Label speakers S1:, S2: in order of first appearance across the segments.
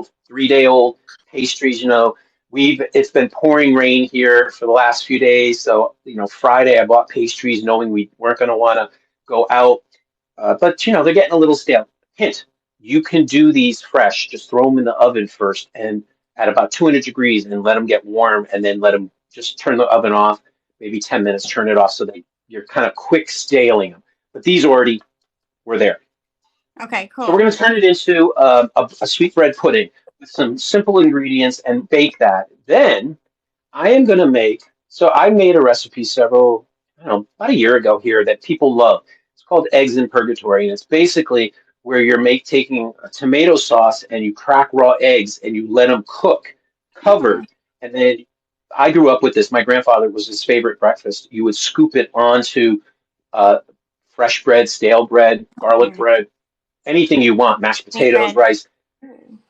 S1: 2-day-old, 3-day-old pastries. It's been pouring rain here for the last few days. So, Friday I bought pastries knowing we weren't going to want to go out. But, they're getting a little stale. Hint, you can do these fresh. Just throw them in the oven first and at about 200 degrees and let them get warm and then let them just turn the oven off, maybe 10 minutes, turn it off so that you're kind of quick staling them. But these already were there.
S2: Okay, cool.
S1: So we're going to turn it into a sweetbread pudding with some simple ingredients and bake that. Then I am going to I made a recipe about a year ago here that people love. It's called Eggs in Purgatory, and it's basically where you're taking a tomato sauce and you crack raw eggs and you let them cook covered. And then I grew up with this. My grandfather was his favorite breakfast. You would scoop it onto fresh bread, stale bread, garlic bread, anything you want, mashed potatoes, rice.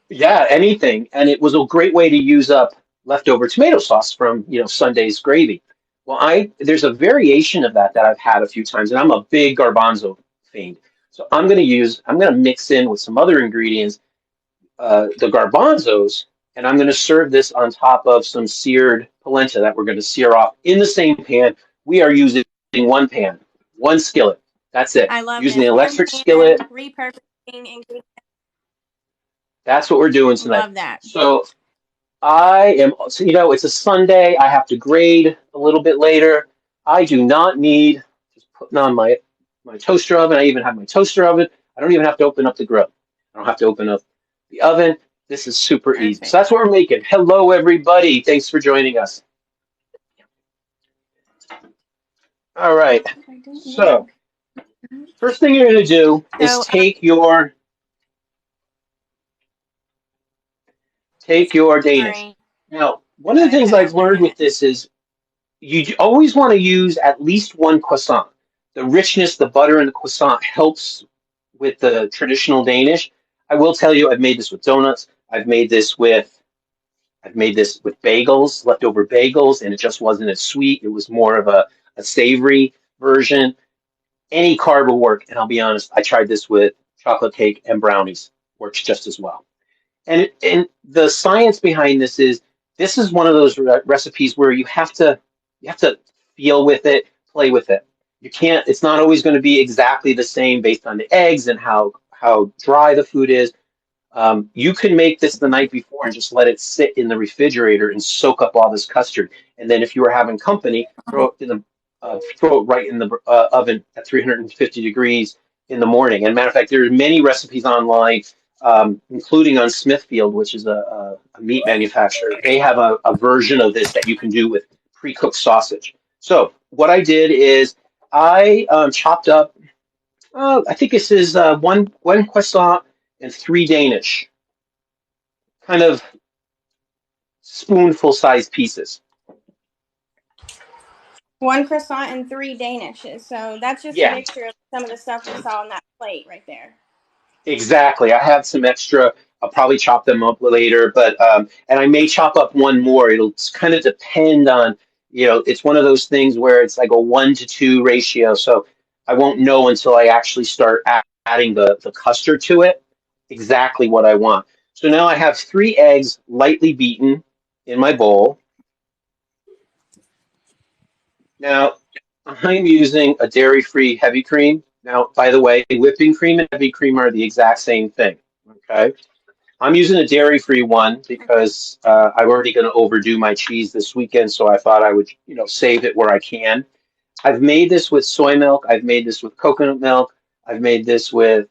S1: Yeah, anything. And it was a great way to use up leftover tomato sauce from, Sunday's gravy. Well, there's a variation of that I've had a few times, and I'm a big garbanzo fiend. So I'm going to mix in with some other ingredients, the garbanzos, and I'm going to serve this on top of some seared polenta that we're going to sear off in the same pan. We are using one pan, one skillet. That's it.
S2: I love
S1: using
S2: this.
S1: the electric skillet.
S2: Repurposing ingredients.
S1: That's what we're doing tonight.
S2: Love that.
S1: So it's a Sunday. I have to grade a little bit later. I do not need just putting on my toaster oven. I even have my toaster oven. I don't even have to open up the grill. I don't have to open up the oven. This is super easy. So that's what we're making. Hello, everybody. Thanks for joining us. All right. So first thing you're going to do is take your Danish.
S2: Sorry.
S1: Now, one of the things I've learned with this is you always want to use at least one croissant. The richness, the butter in the croissant helps with the traditional Danish. I will tell you, I've made this with donuts. I've made this with bagels, leftover bagels, and it just wasn't as sweet. It was more of a savory version. Any carb will work, and I'll be honest, I tried this with chocolate cake and brownies. Works just as well. And the science behind this is one of those recipes where you have to feel with it, play with it. You can't. It's not always going to be exactly the same based on the eggs and how dry the food is. You can make this the night before and just let it sit in the refrigerator and soak up all this custard. And then if you were having company, throw it right in the oven at 350 degrees in the morning. And matter of fact, there are many recipes online, including on Smithfield, which is a meat manufacturer. They have a version of this that you can do with pre-cooked sausage. So what I did is I chopped up, I think this is one croissant and 3 Danish, kind of spoonful sized pieces.
S2: 1 croissant and 3 Danishes. So that's just a mixture of some of the stuff we saw on that plate right there.
S1: Exactly. I have some extra. I'll probably chop them up later, but and I may chop up one more. It'll kind of depend on, it's one of those things where it's like a 1-to-2 ratio. So I won't know until I actually start adding the custard to it exactly what I want. So now I have 3 eggs lightly beaten in my bowl. Now I'm using a dairy-free heavy cream. Now, by the way, whipping cream and heavy cream are the exact same thing. Okay, I'm using a dairy-free one because I'm already going to overdo my cheese this weekend, so I thought I would, save it where I can. I've made this with soy milk. I've made this with coconut milk. I've made this with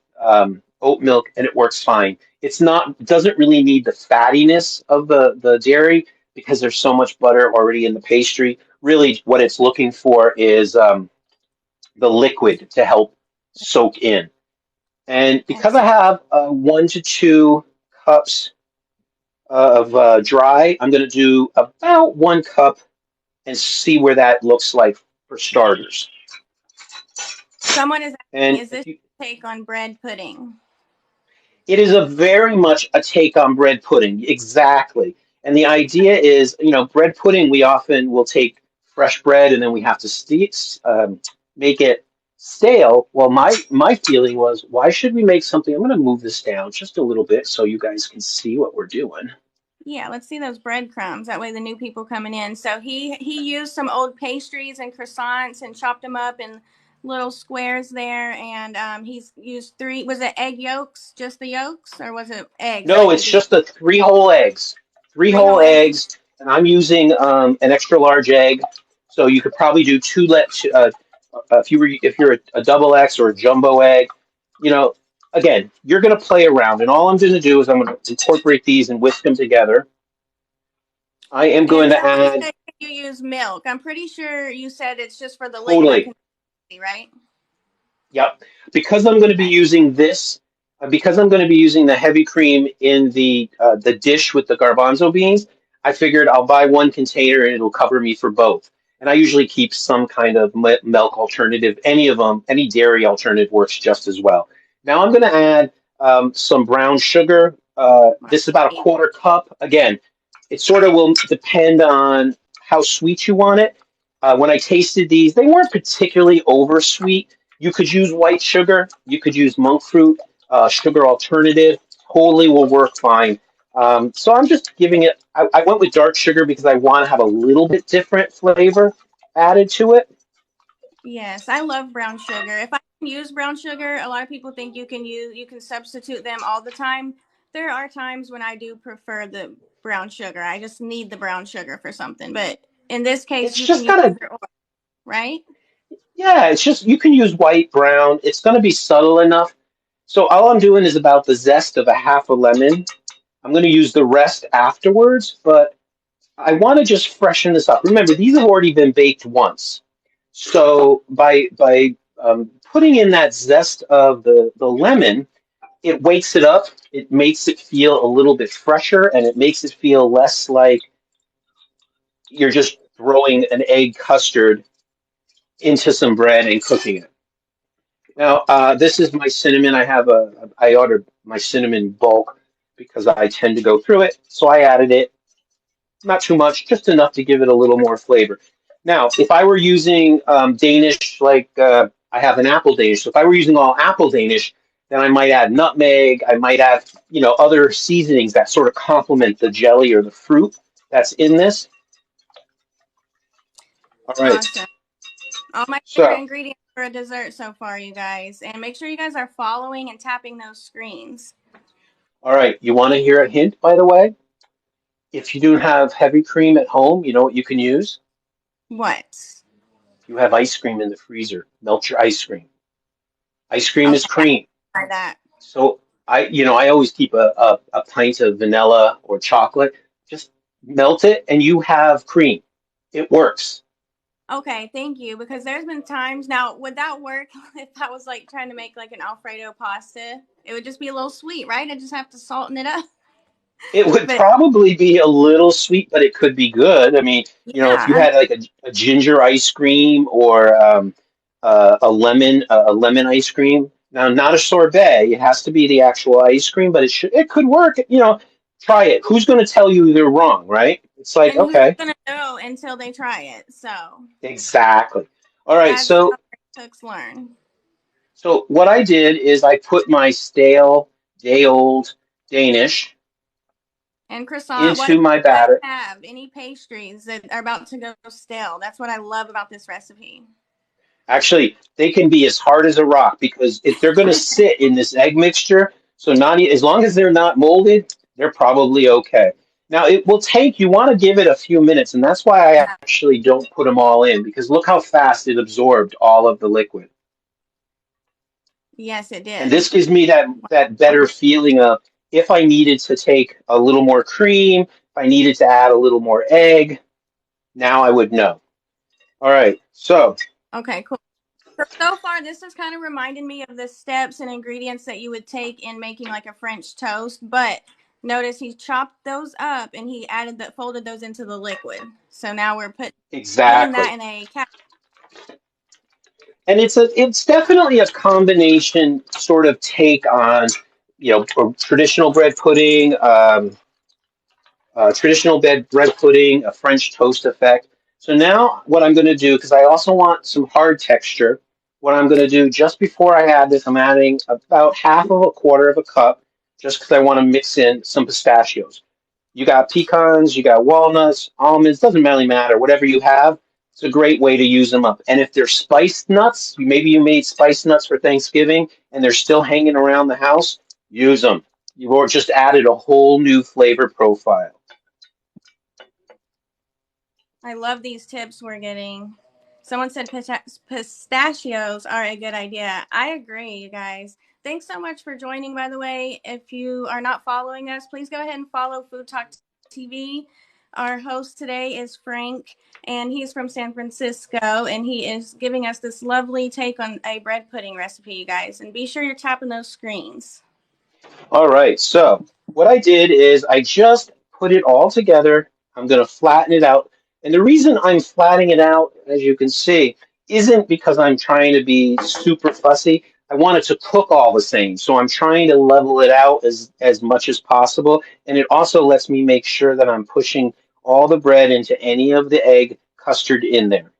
S1: oat milk, and it works fine. It doesn't really need the fattiness of the dairy because there's so much butter already in the pastry. Really, what it's looking for is the liquid to help soak in. And because I have 1 to 2 cups of dry, I'm going to do about 1 cup and see where that looks like for starters.
S2: Someone is asking, is this a take on bread pudding?
S1: It is very much a take on bread pudding, exactly. And the idea is, bread pudding, we often will take fresh bread and then we have to make it stale. Well, my feeling was, why should we make something? I'm going to move this down just a little bit so you guys can see what we're doing.
S2: Yeah, let's see those breadcrumbs. That way the new people coming in. So he used some old pastries and croissants and chopped them up in little squares there. And he's used three, was it egg yolks, just the yolks, or was it eggs
S1: No,
S2: that he
S1: it's
S2: did?
S1: just the three whole eggs. Three
S2: Three
S1: whole
S2: whole eggs.
S1: eggs, and I'm using an extra large egg. So you could probably do if you're a double X or a jumbo egg. You know, again, you're going to play around, and all I'm going to do is I'm going to incorporate these and whisk them together. I am
S2: And
S1: going to
S2: tell me
S1: add
S2: that you use milk. I'm pretty sure you said it's just for the liquid
S1: totally.
S2: consistency, right?
S1: Yep. Because I'm going to be
S2: Okay.
S1: using this, because I'm going to be using the heavy cream in the dish with the garbanzo beans, I figured I'll buy one container and it'll cover me for both. And I usually keep some kind of milk alternative. Any of them, any dairy alternative works just as well. Now I'm going to add some brown sugar. This is about a quarter cup. Again, it sort of will depend on how sweet you want it. When I tasted these, they weren't particularly over sweet. You could use white sugar. You could use monk fruit, sugar alternative. Totally will work fine. So I'm just giving it. I went with dark sugar because I want to have a little bit different flavor added to it.
S2: Yes, I love brown sugar. If I can use brown sugar, a lot of people think you can substitute them all the time. There are times when I do prefer the brown sugar. I just need the brown sugar for something. But in this case,
S1: It's
S2: you can
S1: just
S2: use
S1: kind of
S2: either or, right?
S1: yeah. It's just you can use white, brown. It's going to be subtle enough. So all I'm doing is about the zest of a half a lemon. I'm going to use the rest afterwards, but I want to just freshen this up. Remember, these have already been baked once. So by putting in that zest of the lemon, it wakes it up. It makes it feel a little bit fresher, and it makes it feel less like you're just throwing an egg custard into some bread and cooking it. Now, this is my cinnamon. I ordered my cinnamon bulk because I tend to go through it. So I added it. Not too much, just enough to give it a little more flavor. Now, if I were using Danish, I have an apple Danish, so if I were using all apple Danish, then I might add nutmeg. I might add, other seasonings that sort of complement the jelly or the fruit that's in this. All right.
S2: Awesome. All my favorite
S1: So,
S2: ingredients for a dessert so far, you guys. And make sure you guys are following and tapping those screens.
S1: all right. You want to hear a hint, by the way? If you do have heavy cream at home, you know what you can use?
S2: What?
S1: You have ice cream in the freezer. Melt your ice cream. Ice cream is
S2: Okay, I
S1: cream.
S2: try that.
S1: So I always keep a pint of vanilla or chocolate. Just melt it and you have cream. It works.
S2: Okay, thank you. Because there's been times now, would that work if I was like trying to make like an Alfredo pasta? It would just be a little sweet, right? I just have to salten it up.
S1: It would
S2: But
S1: probably be a little sweet, but it could be good. I mean, if
S2: yeah,
S1: you had like a ginger ice cream or a lemon ice cream. Now, not a sorbet. It has to be the actual ice cream, but it could work. Try it. Who's going to tell you they're wrong, right? It's like,
S2: and who's
S1: okay,
S2: gonna know until they try it? So
S1: exactly. All right,
S2: that's
S1: so
S2: how cooks learn.
S1: So what I did is I put my stale, day-old Danish
S2: And croissant, what do
S1: into my
S2: you guys
S1: batter.
S2: have? Any pastries that are about to go stale? That's what I love about this recipe.
S1: Actually, they can be as hard as a rock because if they're going to sit in this egg mixture, so as long as they're not molded, they're probably okay. Now it will take, you want to give it a few minutes, and that's why I actually don't put them all in because look how fast it absorbed all of the liquid.
S2: Yes, it
S1: And
S2: did.
S1: this gives me that better feeling of if I needed to take a little more cream, if I needed to add a little more egg, now I would know. All right, so
S2: Okay, cool. So far, this has kind of reminded me of the steps and ingredients that you would take in making like a French toast. But notice he chopped those up and he folded those into the liquid. So now we're putting
S1: exactly.
S2: that in a cap.
S1: And it's definitely a combination sort of take on, a traditional bread pudding, a French toast effect. So now what I'm going to do, because I also want some hard texture, what I'm going to do just before I add this, I'm adding about half of a quarter of a cup just because I want to mix in some pistachios. You got pecans, you got walnuts, almonds, doesn't really matter, whatever you have. It's a great way to use them up. And if they're spiced nuts, maybe you made spiced nuts for Thanksgiving and they're still hanging around the house, use them. You've just added a whole new flavor profile.
S2: I love these tips we're getting. Someone said pistachios are a good idea. I agree, you guys. Thanks so much for joining, by the way. If you are not following us, please go ahead and follow Food Talk TV. Our host today is Frank, and he's from San Francisco, and he is giving us this lovely take on a bread pudding recipe, you guys. And be sure you're tapping those screens.
S1: All right, so what I did is I just put it all together. I'm going to flatten it out. And the reason I'm flattening it out, as you can see, isn't because I'm trying to be super fussy. I want it to cook all the same. So I'm trying to level it out as much as possible. And it also lets me make sure that I'm pushing all the bread into any of the egg custard in there.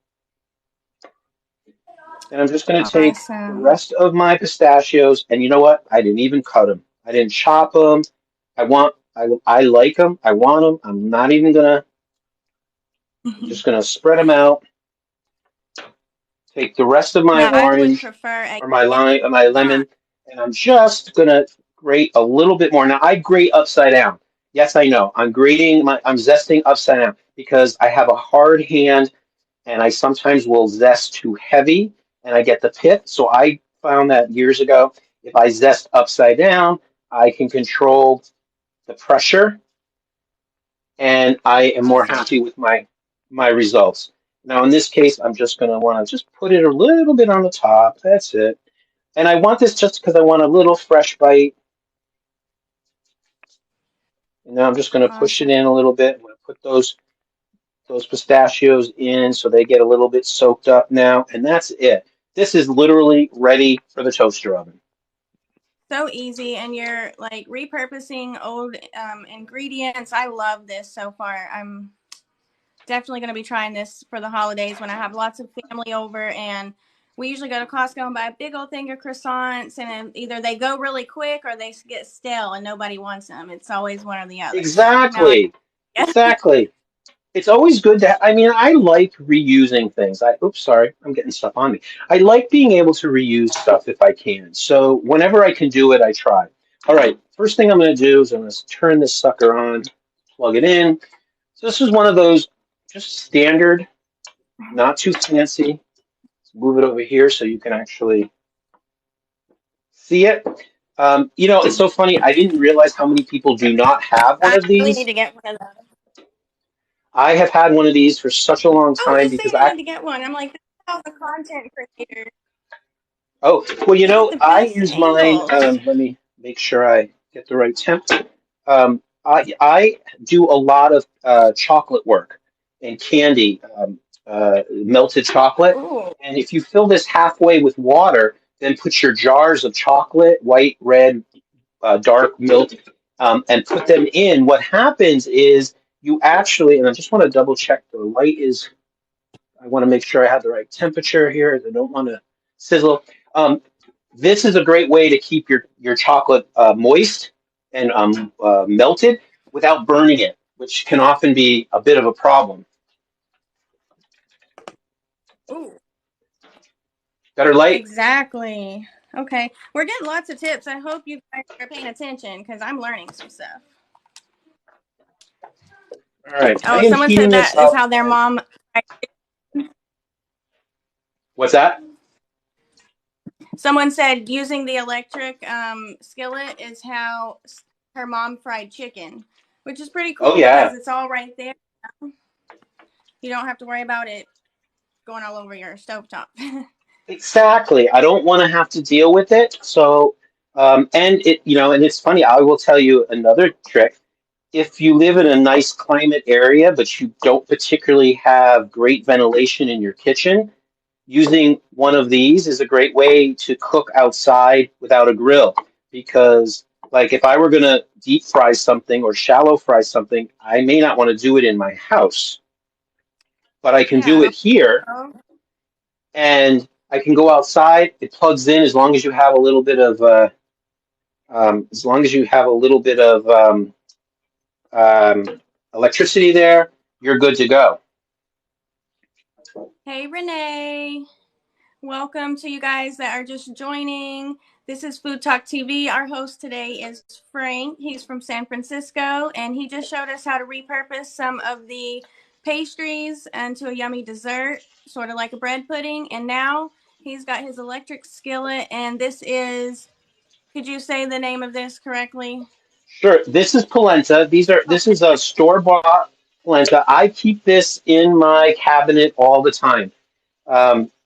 S1: And I'm just going to take the
S2: Awesome.
S1: rest of my pistachios, and you know what? I didn't even cut them. I didn't chop them. I like them. I want them. I'm not even gonna. I'm just gonna spread them out. Take the rest of my
S2: Now, I would
S1: orange
S2: prefer a
S1: or my
S2: croissant.
S1: lemon, and I'm just gonna grate a little bit more. Now I grate upside down. Yes, I know. I'm zesting upside down because I have a hard hand and I sometimes will zest too heavy and I get the pit. So I found that years ago, if I zest upside down, I can control the pressure and I am more happy with my results. Now in this case, I'm just going to want to just put it a little bit on the top. That's it. And I want this just because I want a little fresh bite. And now I'm just going to push
S2: Awesome.
S1: it in a little bit. I'm going to put those pistachios in so they get a little bit soaked up now, and that's it. This is literally ready for the toaster oven.
S2: So easy, and you're like repurposing old ingredients. I love this so far. I'm definitely going to be trying this for the holidays when I have lots of family over, and we usually go to Costco and buy a big old thing of croissants, and either they go really quick or they get stale and nobody wants them. It's always one or the other. So now I
S1: Exactly. Exactly. It's always good to, I mean, I like reusing things. Oops, sorry, I'm getting stuff on me. I like being able to reuse stuff if I can. So whenever I can do it, I try. All right, first thing I'm going to do is I'm going to turn this sucker on, plug it in. So this is one of those just standard, not too fancy. Let's move it over here so you can actually see it. It's so funny. I didn't realize how many people do not have one
S2: I
S1: of
S2: really need
S1: these.
S2: to get one of those.
S1: I have had one of these for such a long
S2: Oh,
S1: time
S2: who's
S1: because
S2: saying I need to get one? I'm like, this is how the content creator
S1: oh, well,
S2: get the
S1: I
S2: best
S1: use mine.
S2: angles.
S1: Let me make sure I get the right temp. I do a lot of chocolate work and candy, melted chocolate.
S2: Ooh.
S1: And if you fill this halfway with water, then put your jars of chocolate, white, red, dark milk, and put them in. What happens is you actually, and I just want to double check the light is, I want to make sure I have the right temperature here. I don't want to sizzle. This is a great way to keep your chocolate moist and melted without burning it, which can often be a bit of a problem.
S2: Ooh.
S1: Better light.
S2: Exactly. Okay. We're getting lots of tips. I hope you guys are paying attention because I'm learning some stuff.
S1: All right, I
S2: Oh,
S1: am
S2: someone
S1: heating
S2: said
S1: this
S2: that is
S1: up.
S2: how their
S1: And
S2: mom.
S1: what's that?
S2: Someone said using the electric skillet is how her mom fried chicken, which is pretty
S1: Oh
S2: cool because
S1: yeah,
S2: it's all right there. You don't have to worry about it going all over your stovetop.
S1: exactly. I don't want to have to deal with it. So, and it's funny. I will tell you another trick. If you live in a nice climate area, but you don't particularly have great ventilation in your kitchen, using one of these is a great way to cook outside without a grill. Because, like, if I were going to deep fry something or shallow fry something, I may not want to do it in my house, but I can do
S2: Yeah.
S1: it here. And I can go outside. It plugs in as long as you have a little bit of as long as you have a little bit of um, electricity there, you're good to go.
S2: Hey, Renee. Welcome to you guys that are just joining. This is Food Talk TV. Our host today is Frank. He's from San Francisco, and he just showed us how to repurpose some of the pastries into a yummy dessert, sort of like a bread pudding. And now he's got his electric skillet, and this is, could you say the name of this correctly?
S1: Sure. This is polenta. This is a store-bought polenta. I keep this in my cabinet all the time.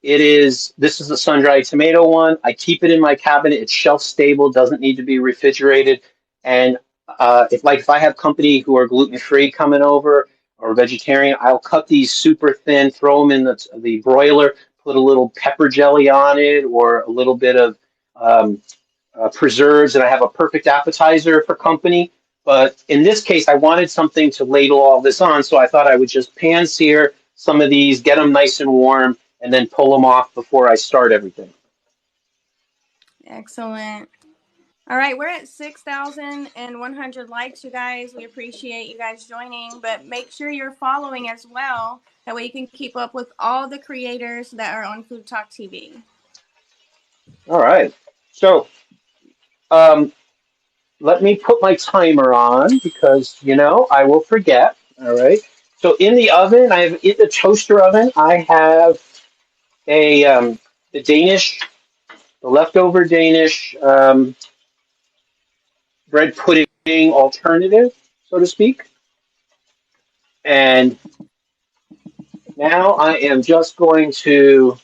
S1: This is a sun-dried tomato one. I keep it in my cabinet. It's shelf stable, doesn't need to be refrigerated. And if I have company who are gluten-free coming over or vegetarian, I'll cut these super thin, throw them in the broiler, put a little pepper jelly on it or a little bit of um, preserves, and I have a perfect appetizer for company. But in this case, I wanted something to ladle all this on, so I thought I would just pan sear some of these, get them nice and warm, and then pull them off before I start everything.
S2: Excellent. All right, we're at 6,100 likes, you guys. We appreciate you guys joining, but make sure you're following as well. That way you can keep up with all the creators that are on Food Talk TV.
S1: All right. So um, let me put my timer on because, I will forget. All right. So in the oven, in the toaster oven, I have a the Danish, the leftover Danish bread pudding alternative, so to speak. And now I am just going to,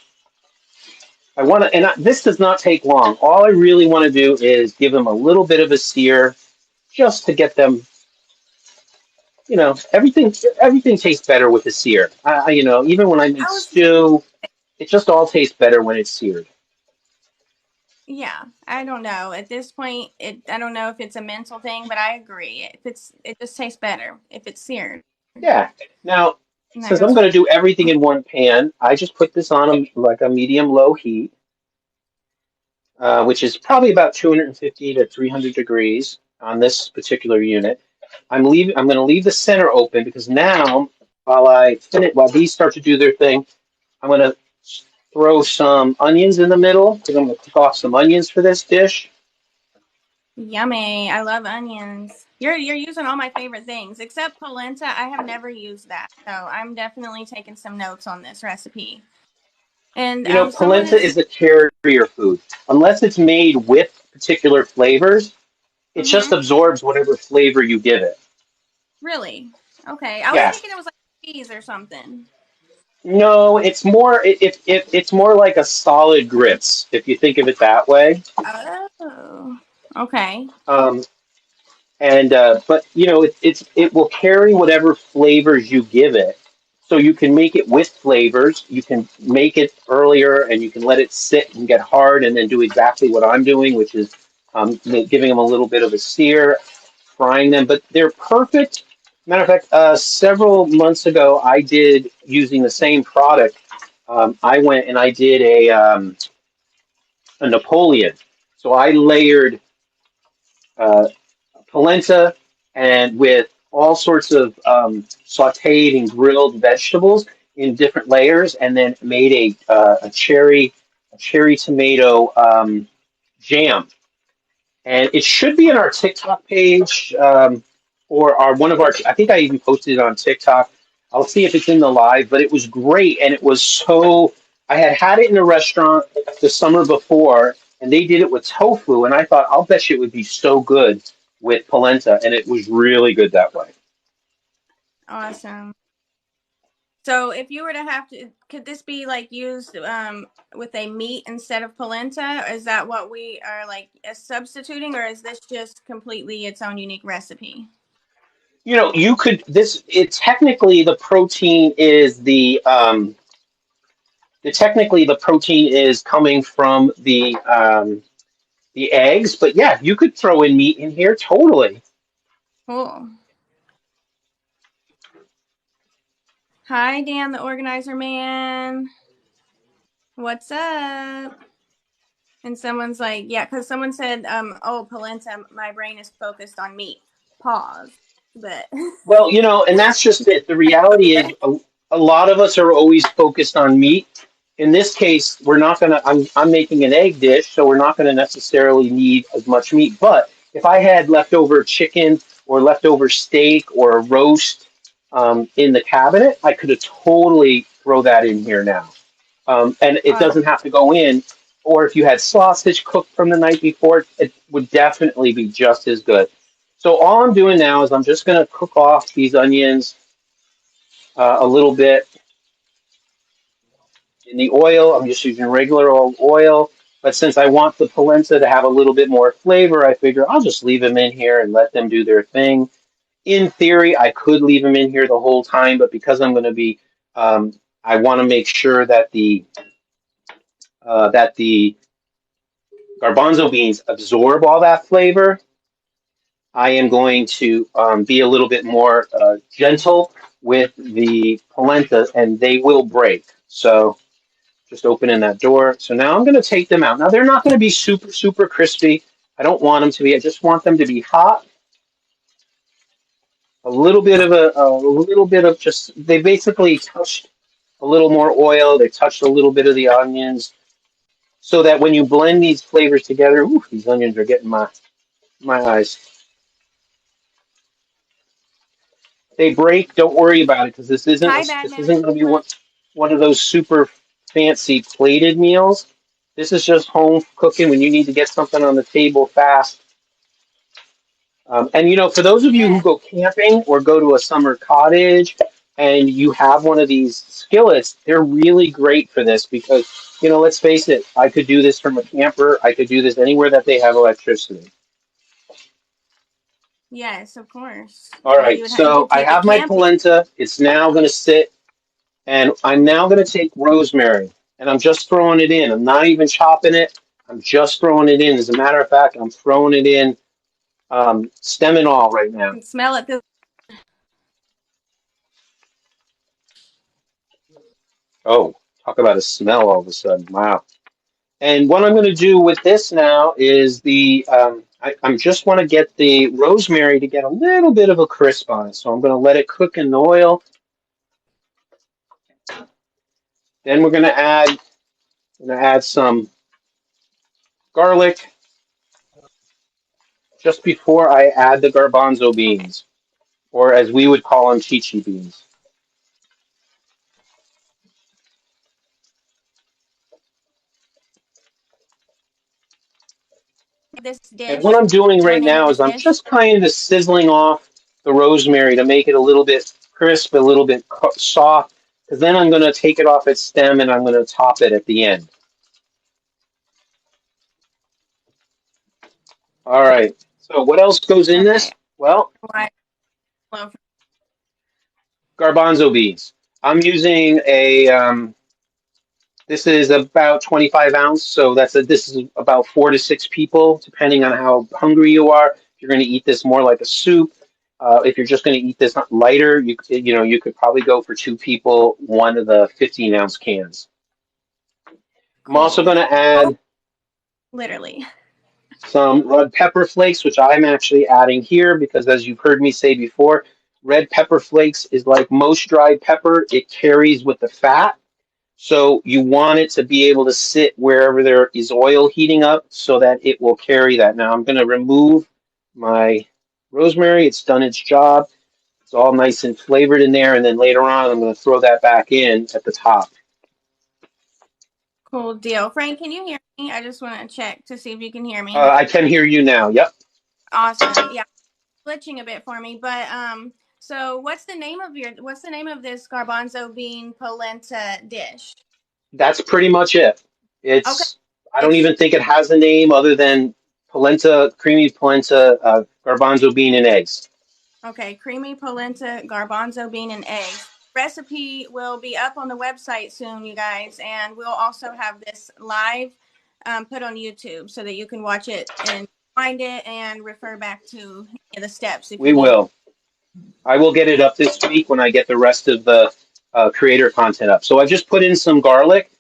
S1: I want to, and this does not take long. All I really want to do is give them a little bit of a sear just to get them, everything tastes better with a sear. Even when I make
S2: I was,
S1: stew, it just all tastes better when it's seared.
S2: yeah, I don't know. At this point, I don't know if it's a mental thing, but I agree. It just tastes better if it's seared.
S1: Yeah. Now,
S2: And that
S1: since I'm
S2: goes
S1: going
S2: for,
S1: to do everything in one pan, I just put this on like a medium low heat, which is probably about 250 to 300 degrees on this particular unit. I'm going to leave the center open because now, while these start to do their thing, I'm going to throw some onions in the middle because I'm going to cook off some onions for this dish.
S2: yummy. I love onions. You're using all my favorite things except polenta. I have never used that, so I'm definitely taking some notes on this recipe. And someone
S1: Polenta
S2: is
S1: is a carrier food. Unless it's made with particular flavors, it just
S2: mm-hmm,
S1: absorbs whatever flavor you give it.
S2: really okay. I was
S1: Yeah.
S2: thinking it was like cheese or something.
S1: No, it's more like a solid grits if you think of it that way.
S2: Oh, okay.
S1: Um, and but it will carry whatever flavors you give it. So you can make it with flavors. You can make it earlier, and you can let it sit and get hard, and then do exactly what I'm doing, which is giving them a little bit of a sear, frying them. But they're perfect. Matter of fact, several months ago, I did using the same product. I went and I did a Napoleon. So I layered uh, polenta and with all sorts of sautéed and grilled vegetables in different layers, and then made a cherry tomato jam. And it should be in our TikTok page or our one of our. I think I even posted it on TikTok. I'll see if it's in the live, but it was great, and it was so. I had it in a restaurant the summer before, and they did it with tofu, and I thought, I'll bet you it would be so good with polenta, and it was really good that way.
S2: Awesome. So if you were to have to, could this be like used with a meat instead of polenta? Is that what we are like substituting, or is this just completely its own unique recipe?
S1: You could this. It technically the protein is the protein is coming from the eggs, but yeah, you could throw in meat in here totally.
S2: Cool. Hi, Dan, the organizer man. What's up? And someone's like, yeah, because someone said, oh, polenta, my brain is focused on meat. Pause. But
S1: Well, and that's just it. The reality is a lot of us are always focused on meat. In this case, we're not going to, I'm making an egg dish, so we're not going to necessarily need as much meat. But if I had leftover chicken or leftover steak or a roast in the cabinet, I could have totally throw that in here now. And it doesn't have to go in. Or if you had sausage cooked from the night before, it would definitely be just as good. So all I'm doing now is I'm just going to cook off these onions a little bit in the oil. I'm just using regular old oil. But since I want the polenta to have a little bit more flavor, I figure I'll just leave them in here and let them do their thing. In theory, I could leave them in here the whole time, but because I'm going to be, I want to make sure that the garbanzo beans absorb all that flavor. I am going to be a little bit more gentle with the polenta, and they will break. So just opening that door. So now I'm going to take them out. Now they're not going to be super, super crispy. I don't want them to be. I just want them to be hot. A little bit of just, they basically touched a little more oil. They touched a little bit of the onions so that when you blend these flavors together, ooh, these onions are getting my eyes. They break. Don't worry about it because
S2: hi,
S1: this
S2: Batman.
S1: isn't going to be one of those super fancy plated meals. This is just home cooking when you need to get something on the table fast. And for those of you who
S2: Yes.
S1: go camping or go to a summer cottage and you have one of these skillets, they're really great for this because, let's face it, I could do this from a camper. I could do this anywhere that they have electricity.
S2: Yes, of course.
S1: All
S2: All you
S1: right,
S2: would have
S1: so
S2: to
S1: I
S2: take it
S1: have my
S2: camping.
S1: polenta. It's now going to sit, and I'm now going to take rosemary, and I'm just throwing it in. I'm not even chopping it. I'm just throwing it in. As a matter of fact, I'm throwing it in stem and all right now.
S2: And smell it.
S1: Oh, talk about a smell all of a sudden. Wow. And what I'm going to do with this now is I just want to get the rosemary to get a little bit of a crisp on it. So I'm going to let it cook in the oil. Then we're going to add some garlic just before I add the garbanzo
S2: Okay.
S1: beans, or as we would call them, chichi beans.
S2: This
S1: And what
S2: dish.
S1: I'm doing
S2: Do you know
S1: right
S2: the name of
S1: now
S2: this
S1: is I'm
S2: dish?
S1: just kind of sizzling off the rosemary to make it a little bit crisp, a little bit soft, because then I'm going to take it off its stem and I'm going to top it at the end. All right. So what else goes in
S2: Okay.
S1: this? Well,
S2: Why? Love.
S1: garbanzo beans. I'm using this is about 25 ounce, so this is about 4 to 6 people, depending on how hungry you are. If you're going to eat this more like a soup, if you're just going to eat this lighter, you could probably go for 2 people, one of the 15-ounce cans. I'm also
S2: Cool.
S1: going to
S2: Oh,
S1: add
S2: literally.
S1: some red pepper flakes, which I'm actually adding here because, as you've heard me say before, red pepper flakes is like most dried pepper. It carries with the fat. So you want it to be able to sit wherever there is oil heating up so that it will carry that. Now I'm going to remove my rosemary. It's done its job. It's all nice and flavored in there. And then later on, I'm going to throw that back in at the top.
S2: Cool deal. Frank, can you hear me? I just want to check to see if you can hear me.
S1: I can hear you now. Yep.
S2: Awesome. Yeah, glitching a bit for me, but so what's the name of this garbanzo bean polenta dish?
S1: That's pretty much it.
S2: Okay.
S1: I don't
S2: It's
S1: even think it has a name other than polenta, creamy polenta, garbanzo bean and eggs.
S2: okay, creamy polenta, garbanzo bean, and eggs. Recipe will be up on the website soon, you guys, and we'll also have this live put on YouTube so that you can watch it and find it and refer back to the steps if you
S1: We
S2: need.
S1: will. I will get it up this week when I get the rest of the creator content up. So I've just put in some garlic,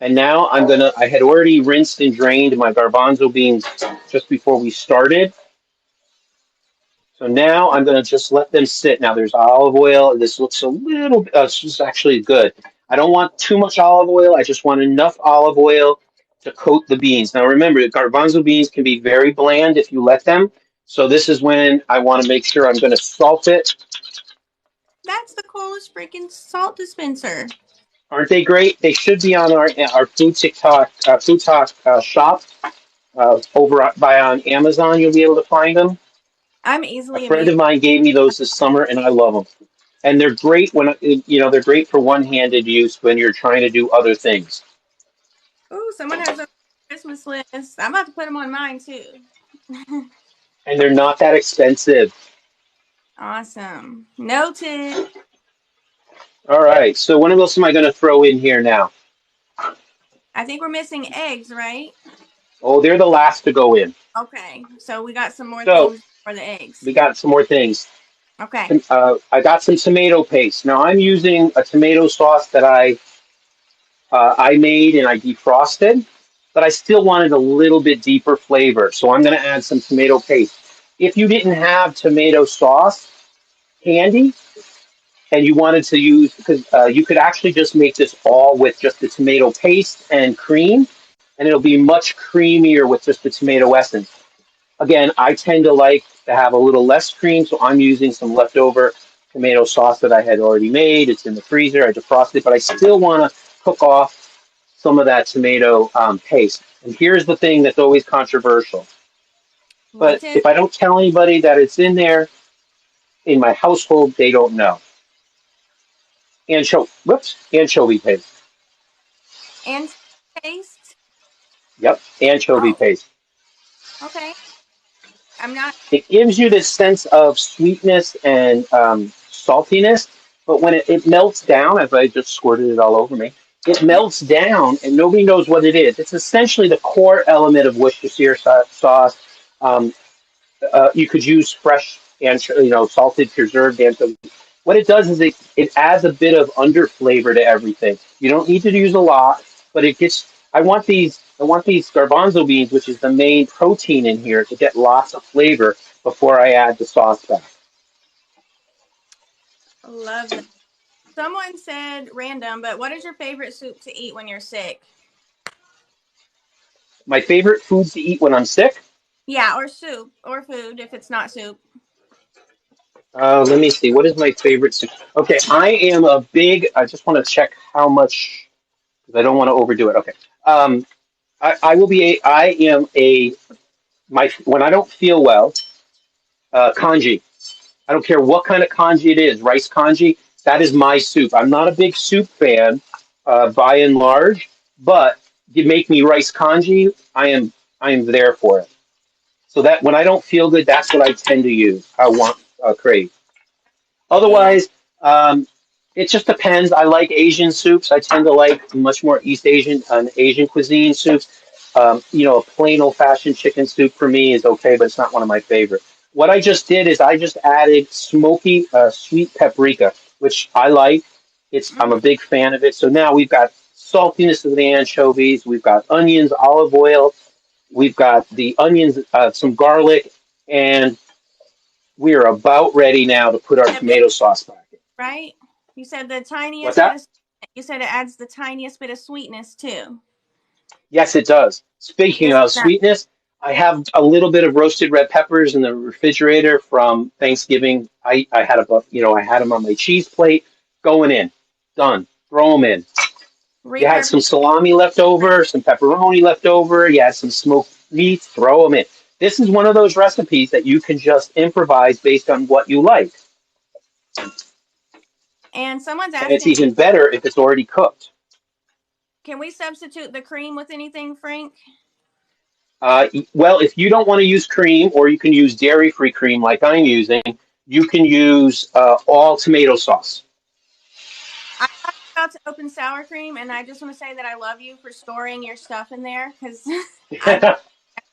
S1: And now I had already rinsed and drained my garbanzo beans just before we started. So now I'm going to just let them sit. Now there's olive oil. This looks a little, this is actually good. I don't want too much olive oil. I just want enough olive oil to coat the beans. Now remember, garbanzo beans can be very bland if you let them. So this is when I want to make sure I'm going to salt it.
S2: That's the coolest freaking salt dispenser.
S1: Aren't they great? They should be on our Food Talk shop over by on Amazon. You'll be able to find them.
S2: I'm
S1: A
S2: easily
S1: friend
S2: amazed.
S1: of mine gave me those this summer, and I love them. And they're great when they're great for one-handed use when you're trying to do other things.
S2: Oh, someone has a Christmas list. I'm about to put them on mine too.
S1: And they're not that expensive.
S2: Awesome. Noted.
S1: All right. So what else am I going to throw in here now?
S2: I think we're missing eggs, right?
S1: Oh, they're the last to go in.
S2: Okay. So we got some more
S1: So
S2: things for the eggs.
S1: we got some more things.
S2: Okay.
S1: I got some tomato paste. Now I'm using a tomato sauce that I made and I defrosted, but I still wanted a little bit deeper flavor. So I'm going to add some tomato paste. If you didn't have tomato sauce handy and you wanted to use, because you could actually just make this all with just the tomato paste and cream, and it'll be much creamier with just the tomato essence. Again, I tend to like to have a little less cream, so I'm using some leftover tomato sauce that I had already made. It's in the freezer. I defrosted it, but I still want to cook off some of that tomato paste. And here's the thing that's always controversial. But
S2: What's it?
S1: if I don't tell anybody that it's in there, in my household, they don't know. Anchovy paste.
S2: And taste.
S1: Yep, anchovy
S2: Oh,
S1: paste.
S2: okay. I'm not.
S1: It gives you this sense of sweetness and saltiness, but when it melts down, as I just squirted it all over me, it melts down and nobody knows what it is. It's essentially the core element of Worcestershire sauce. Um, you could use fresh and salted preserved anchovies. What it does is it adds a bit of under flavor to everything. You don't need to use a lot, but it gets. I want these garbanzo beans, which is the main protein in here, to get lots of flavor before I add the sauce back.
S2: Love that. Someone said random, but what is your favorite soup to eat when you're sick?
S1: My favorite foods to eat when I'm sick.
S2: Yeah, or soup or food if it's not soup.
S1: Let me see. What is my favorite soup? Okay, I am a big. I just want to check how much because I don't want to overdo it. Okay. I will be. I am a my when I don't feel well. Congee. I don't care what kind of congee it is. Rice congee. That is my soup. I'm not a big soup fan, by and large, but you make me rice congee. I am there for it. So that when I don't feel good, that's what I tend to use. I want crave.
S2: And
S1: Otherwise, it just depends. I like Asian soups. I tend to like much more East Asian and Asian cuisine soups. A plain old-fashioned chicken soup for me is okay, but it's not one of my favorite. What I just did is I just added smoky, sweet paprika, which I like. I'm
S2: mm,
S1: a big fan of it. So now we've got saltiness of the anchovies. We've got onions, olive oil. We've got the onions, some garlic, and we are about ready now to put our
S2: the bit,
S1: tomato sauce back in.
S2: right? You said the
S1: What's
S2: tiniest bit
S1: that?
S2: of. You said it adds the tiniest bit of sweetness too.
S1: Yes, it does. Speaking
S2: Isn't
S1: of
S2: that
S1: sweetness, I have a little bit of roasted red peppers in the refrigerator from Thanksgiving. I had I had them on my cheese plate. Going in, done. Throw them in. You had some
S2: repurpose?
S1: salami left over, some pepperoni left over. You had some smoked meat. Throw them in. This is one of those recipes that you can just improvise based on what you like,
S2: And someone's
S1: and it's
S2: asking,
S1: even better if it's already cooked.
S2: can we substitute the cream with anything, Frank?
S1: Well, if you don't want to use cream, or you can use dairy-free cream like I'm using, you can use all tomato sauce.
S2: I'm not about to open sour cream, and I just want to say that I love you for storing your stuff in there because I do have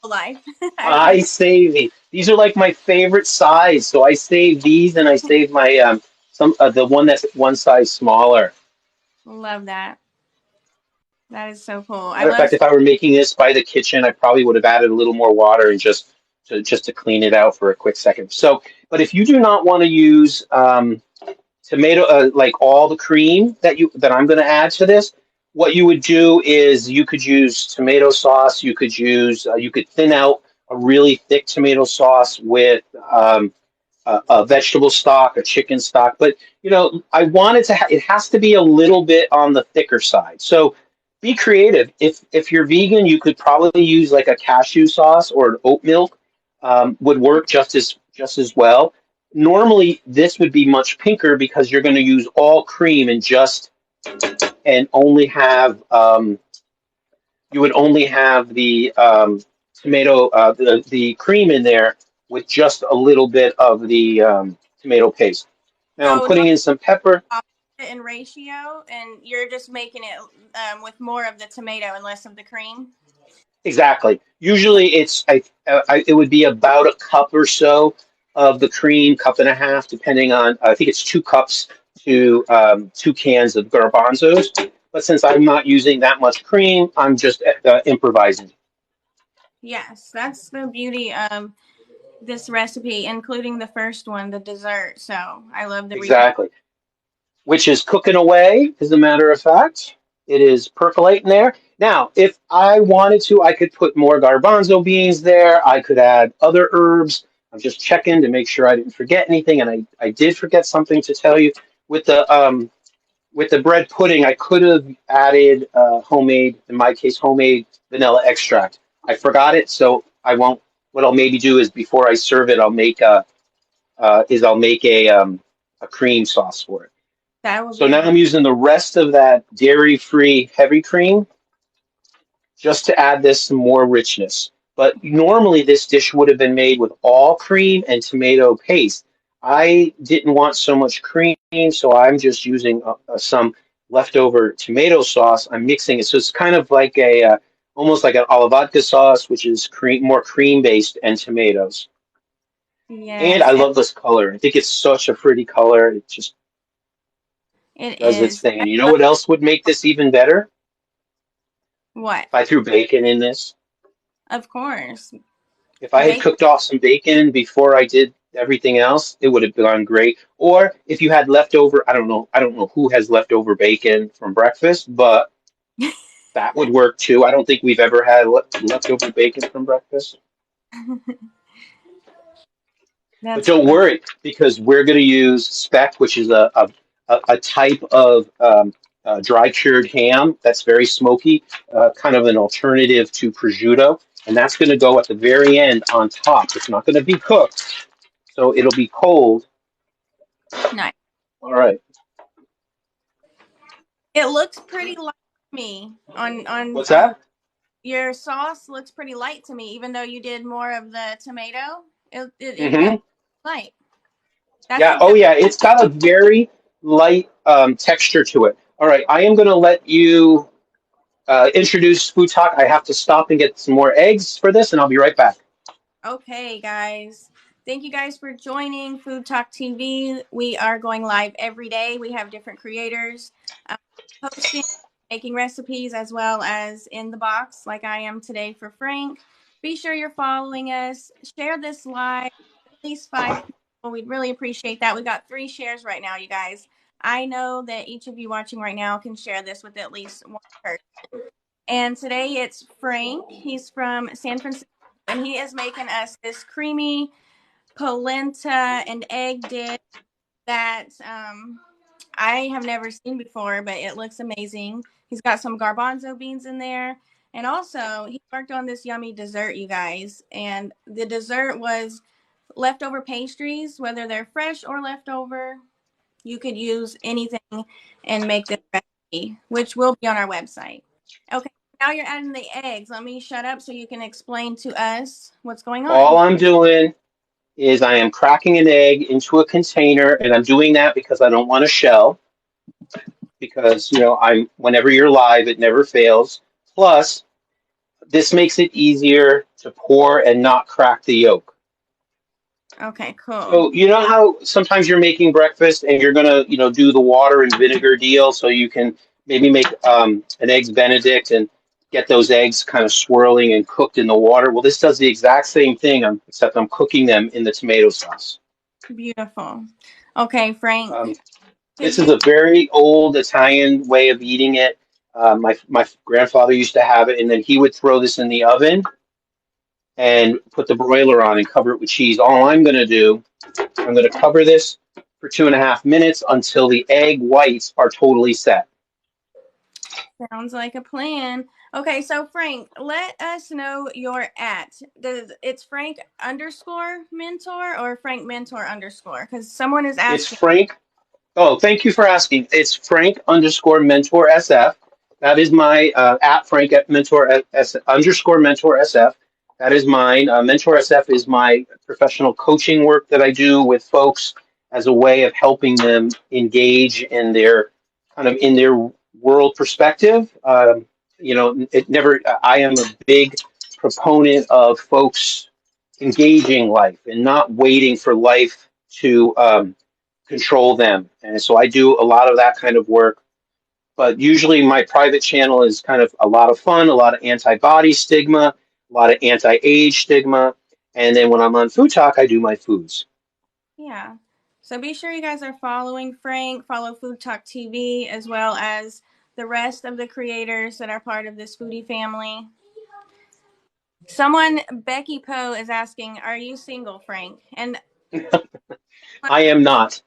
S2: a life. I
S1: I
S2: appreciate.
S1: save these. These are like my favorite size, so I save these, and I save my the one that's one size smaller.
S2: Love that. That is so cool. I
S1: Matter of
S2: love.
S1: fact, if I were making this by the kitchen, I probably would have added a little more water and just to clean it out for a quick second. So, but if you do not want to use tomato like all the cream that I'm going to add to this, what you would do is you could use tomato sauce. You could thin out a really thick tomato sauce with a vegetable stock, a chicken stock. But I want it to. It has to be a little bit on the thicker side. So be creative. If you're vegan, you could probably use like a cashew sauce or an oat milk would work just as well. Normally, this would be much pinker because you're going to use all cream and only have you would only have the tomato the cream in there with just a little bit of the tomato paste. Now I'm
S2: So
S1: putting in some pepper.
S2: opposite in ratio, and you're just making it with more of the tomato and less of the cream.
S1: Exactly. Usually it would be about a cup or so of the cream, cup and a half, depending on. I think it's 2 cups to 2 cans of garbanzos. But since I'm not using that much cream, I'm just improvising.
S2: Yes, that's the beauty of this recipe, including the first one, the dessert. So I love the repeat.
S1: Exactly. Which is cooking away, as a matter of fact. It is percolating there. Now, if I wanted to, I could put more garbanzo beans there. I could add other herbs. I'm just checking to make sure I didn't forget anything, and I did forget something to tell you. With the bread pudding, I could have added homemade, in my case, homemade vanilla extract. I forgot it, so I won't. What I'll maybe do is before I serve it, I'll make a cream sauce for it.
S2: That would
S1: So
S2: be
S1: now I'm using the rest of that dairy-free heavy cream just to add this some more richness. But normally this dish would have been made with all cream and tomato paste. I didn't want so much cream, so I'm just using some leftover tomato sauce. I'm mixing it, so it's kind of like almost like an alla vodka sauce, which is more cream based and tomatoes. And I
S2: yes,
S1: love this color. I think it's such a pretty color. It just
S2: it
S1: does its
S2: is.
S1: thing.
S2: I
S1: And you know
S2: love
S1: what else would make this even better?
S2: what?
S1: If I threw bacon in this.
S2: Of course,
S1: If I had
S2: bacon.
S1: cooked off some bacon before I did everything else, it would have gone great. Or if you had leftover, I don't know who has leftover bacon from breakfast, but that would work too. I don't think we've ever had leftover bacon from breakfast. But
S2: That's
S1: don't worry, because we're going to use speck, which is a type of dry cured ham that's very smoky, kind of an alternative to prosciutto. And that's going to go at the very end on top. It's not going to be cooked, so it'll be cold.
S2: nice.
S1: All right.
S2: It looks pretty light to me
S1: What's
S2: on
S1: that?
S2: your sauce looks pretty light to me, even though you did more of the tomato. It does
S1: Hmm.
S2: light. That's
S1: Yeah.
S2: a
S1: Oh,
S2: good.
S1: yeah. It's got a very light texture to it. All right. I am going to let you introduce Food Talk. I have to stop and get some more eggs for this, and I'll be right back.
S2: Okay, guys. Thank you guys for joining Food Talk TV. We are going live every day. We have different creators posting, making recipes, as well as in the box, like I am today for Frank. Be sure you're following us. Share this live, at least 5 people. We'd really appreciate that. We got 3 shares right now, you guys. I know that each of you watching right now can share this with at least one person. And today it's Frank. He's from San Francisco, and he is making us this creamy polenta and egg dish that I have never seen before, but it looks amazing. He's got some garbanzo beans in there. And also, he worked on this yummy dessert, you guys. And the dessert was leftover pastries, whether they're fresh or leftover. You could use anything and make this recipe, which will be on our website. Okay, now you're adding the eggs. Let me shut up so you can explain to us what's going
S1: All
S2: on.
S1: I'm doing is I am cracking an egg into a container, and I'm doing that because I don't want a shell. Because I'm whenever you're live, it never fails. Plus, this makes it easier to pour and not crack the yolk.
S2: Okay, cool.
S1: So you know how sometimes you're making breakfast and you're gonna do the water and vinegar deal so you can maybe make an eggs Benedict and get those eggs kind of swirling and cooked in the water. Well, this does the exact same thing, except I'm cooking them in the tomato sauce.
S2: Beautiful. Okay, Frank,
S1: Um,
S2: could
S1: this is
S2: you?
S1: a very old Italian way of eating it. My grandfather used to have it, and then he would throw this in the oven and put the broiler on and cover it with cheese. All I'm going to do, I'm going to cover this for 2.5 minutes until the egg whites are totally set.
S2: Sounds like a plan. Okay, so Frank, let us know your at. It's Frank underscore mentor or Frank mentor underscore? Because someone is
S1: It's
S2: asking.
S1: Frank. Oh, thank you for asking. It's Frank underscore mentor SF. That is my at Frank at mentor underscore mentor SF. That is mine. Mentor SF is my professional coaching work that I do with folks as a way of helping them engage in their kind of in their world perspective. It never. I am a big proponent of folks engaging life and not waiting for life to control them. And so I do a lot of that kind of work. But usually my private channel is kind of a lot of fun, a lot of antibody stigma, a lot of anti-age stigma. And then when I'm on Food Talk, I do my foods.
S2: Yeah. So be sure you guys are following Frank, follow Food Talk TV, as well as the rest of the creators that are part of this foodie family. Someone, Becky Poe, is asking, are you single, Frank? And
S1: I am not.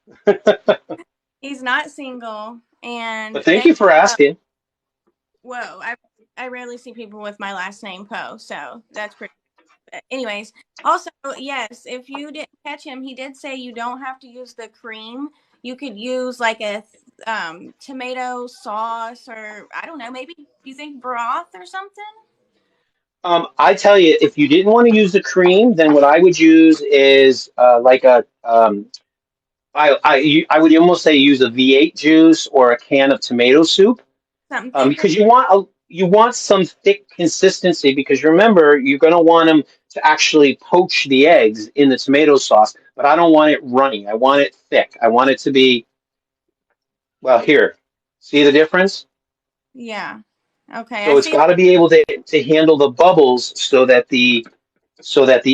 S2: he's not single.
S1: But
S2: And
S1: thank
S2: Becky
S1: you for
S2: Poe,
S1: asking.
S2: whoa, I rarely see people with my last name Poe, so that's pretty. Anyways, also, yes, if you didn't catch him, he did say you don't have to use the cream. You could use like a tomato sauce, or I don't know, maybe you think broth or something?
S1: I tell you, if you didn't want to use the cream, then what I would use is like a I would almost say use a V8 juice or a can of tomato soup.
S2: Something thicker?
S1: Because you want some thick consistency because remember you're going to want them to actually poach the eggs in the tomato sauce, but I don't want it runny. I want it thick. I want it to be well here. See the difference?
S2: Yeah. Okay, I
S1: So it's
S2: see.
S1: got to be able to handle the bubbles so that the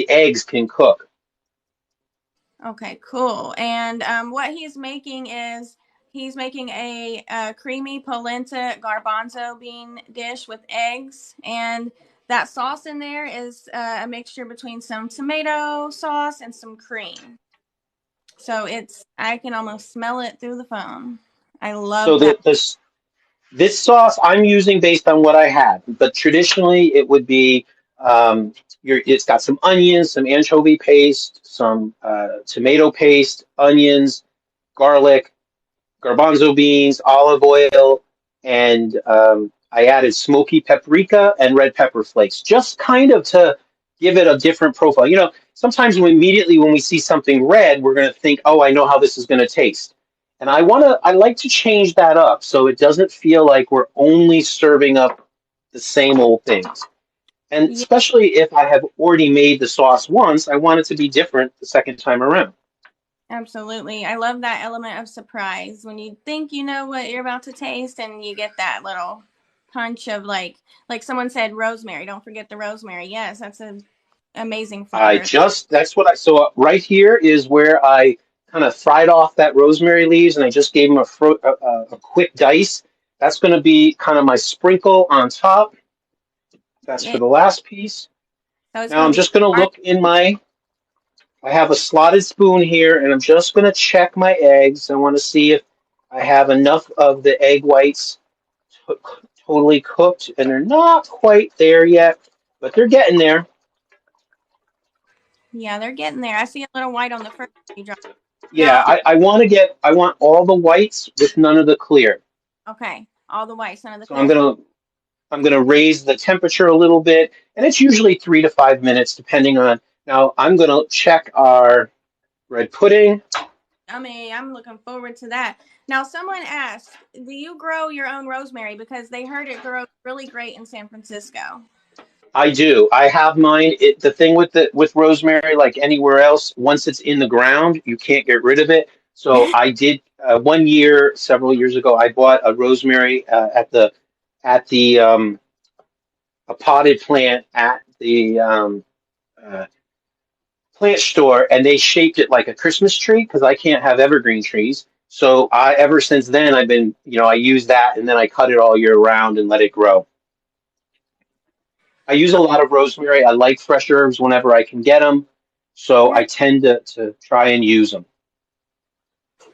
S1: eggs can cook.
S2: Okay, cool. And what he's making a creamy polenta garbanzo bean dish with eggs, and that sauce in there is a mixture between some tomato sauce and some cream. So I can almost smell it through the phone. I
S1: So
S2: love that.
S1: this sauce I'm using based on what I had, but traditionally it would be it's got some onions, some anchovy paste, some tomato paste, onions, garlic, garbanzo beans, olive oil, and I added smoky paprika and red pepper flakes, just kind of to give it a different profile. Sometimes immediately when we see something red, we're going to think, "Oh, I know how this is going to taste." And I like to change that up so it doesn't feel like we're only serving up the same old things. And
S2: Yeah,
S1: especially if I have already made the sauce once, I want it to be different the second time around.
S2: absolutely. I love that element of surprise when you think you know what you're about to taste and you get that little punch of like someone said rosemary. Don't forget the rosemary. Yes, that's an amazing flavor.
S1: That's what so right here is where I kind of fried off that rosemary leaves and I just gave them a quick dice. That's going to be kind of my sprinkle on top. That's
S2: Yeah.
S1: for the last piece.
S2: So it's
S1: Now
S2: going
S1: I'm
S2: to be
S1: just going to
S2: fun.
S1: look I have a slotted spoon here and I'm just going to check my eggs. I want to see if I have enough of the egg whites to- totally cooked and they're not quite there yet, but they're getting there.
S2: Yeah, they're getting there. I see a little white on the first you drop.
S1: Yeah,
S2: Now,
S1: I want all the whites with none of the clear.
S2: okay, all the whites, none of the
S1: So
S2: clear.
S1: I'm gonna raise the temperature a little bit, and it's usually 3 to 5 minutes depending on. Now I'm gonna check our red pudding.
S2: I'm looking forward to that. Now, someone asked, do you grow your own rosemary? Because they heard it grows really great in San Francisco.
S1: I do. I have mine. The thing with rosemary, like anywhere else, once it's in the ground, you can't get rid of it. So I did. 1 year, several years ago, I bought a rosemary at the a potted plant at the uh, plant store, and they shaped it like a Christmas tree because I can't have evergreen trees. So I ever since then I've been, I use that and then I cut it all year round and let it grow. I use a lot of rosemary. I like fresh herbs whenever I can get them, so
S2: Yeah,
S1: I tend to try and use them.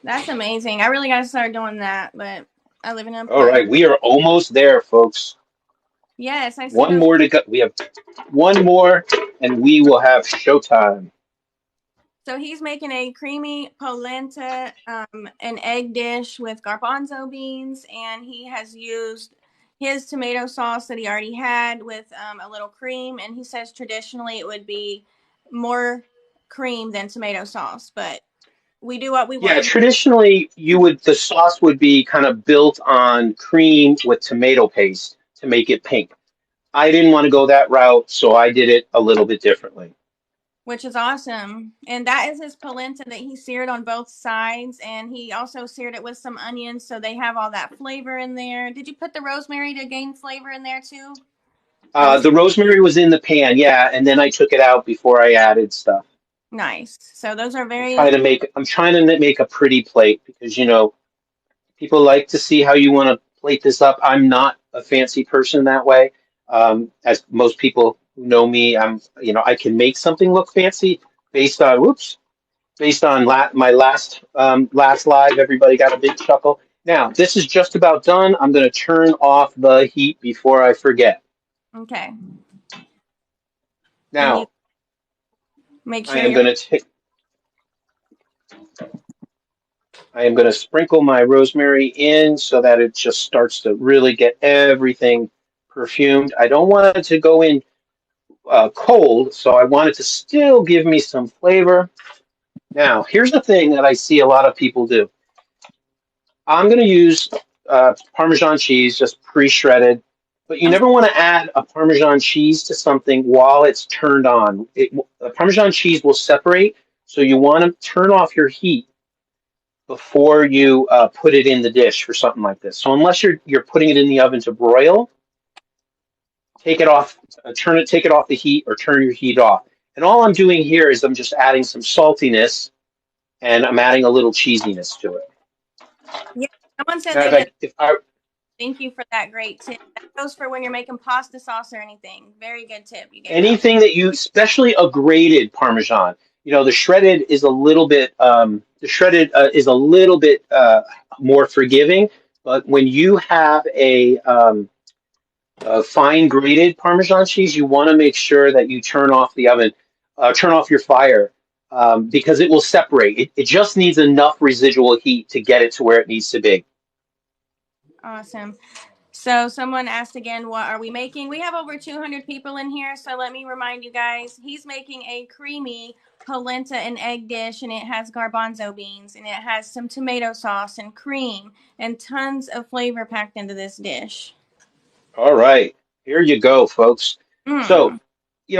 S2: that's amazing. I really got to start doing that, but I live in an
S1: All
S2: apartment.
S1: right, we are almost there, folks.
S2: Yes, I see
S1: One
S2: those.
S1: more to go. We have one more, and we will have showtime.
S2: So he's making a creamy polenta, an egg dish with garbanzo beans, and he has used his tomato sauce that he already had with a little cream. And he says traditionally it would be more cream than tomato sauce, but we do what we
S1: Yeah,
S2: want.
S1: traditionally the sauce would be kind of built on cream with tomato paste to make it pink. I didn't want to go that route, so I did it a little bit differently.
S2: Which is awesome. And that is his polenta that he seared on both sides. And he also seared it with some onions, so they have all that flavor in there. Did you put the rosemary to gain flavor in there too? Or was
S1: The rosemary was in the pan, yeah, and then I took it out before I added stuff.
S2: nice. So those are
S1: I'm trying
S2: very
S1: to make I'm trying to make a pretty plate because people like to see how you want to plate this up. I'm not a fancy person that way. As most people who know me, I can make something look fancy based on my last live. Everybody got a big chuckle. Now this is just about done. I'm going to turn off the heat before I forget.
S2: okay. And you
S1: Now
S2: make
S1: I
S2: sure
S1: am
S2: you're
S1: going to take. I am going to sprinkle my rosemary in so that it just starts to really get everything perfumed. I don't want it to go in cold, so I want it to still give me some flavor. Now, here's the thing that I see a lot of people do. I'm going to use Parmesan cheese, just pre-shredded, but you never want to add a Parmesan cheese to something while it's turned on. Parmesan cheese will separate, so you want to turn off your heat before you put it in the dish for something like this. So unless you're putting it in the oven to broil, take it off, take it off the heat, or turn your heat off. And all I'm doing here is I'm just adding some saltiness, and I'm adding a little cheesiness to it.
S2: yeah. Someone said
S1: Now,
S2: they did.
S1: if I
S2: Thank you for that great tip. That goes for when you're making pasta sauce or anything. Very good tip you gave out.
S1: anything that you, especially a grated Parmesan, the shredded is a little bit, more forgiving. But when you have a fine grated Parmesan cheese, you want to make sure that you turn off the oven, turn off your fire, because it will separate. It just needs enough residual heat to get it to where it needs to be.
S2: Awesome. So someone asked again, what are we making? We have over 200 people in here, so let me remind you guys, he's making a creamy polenta and egg dish, and it has garbanzo beans, and it has some tomato sauce and cream, and tons of flavor packed into this dish.
S1: All right, here you go, folks. So,
S2: Mm.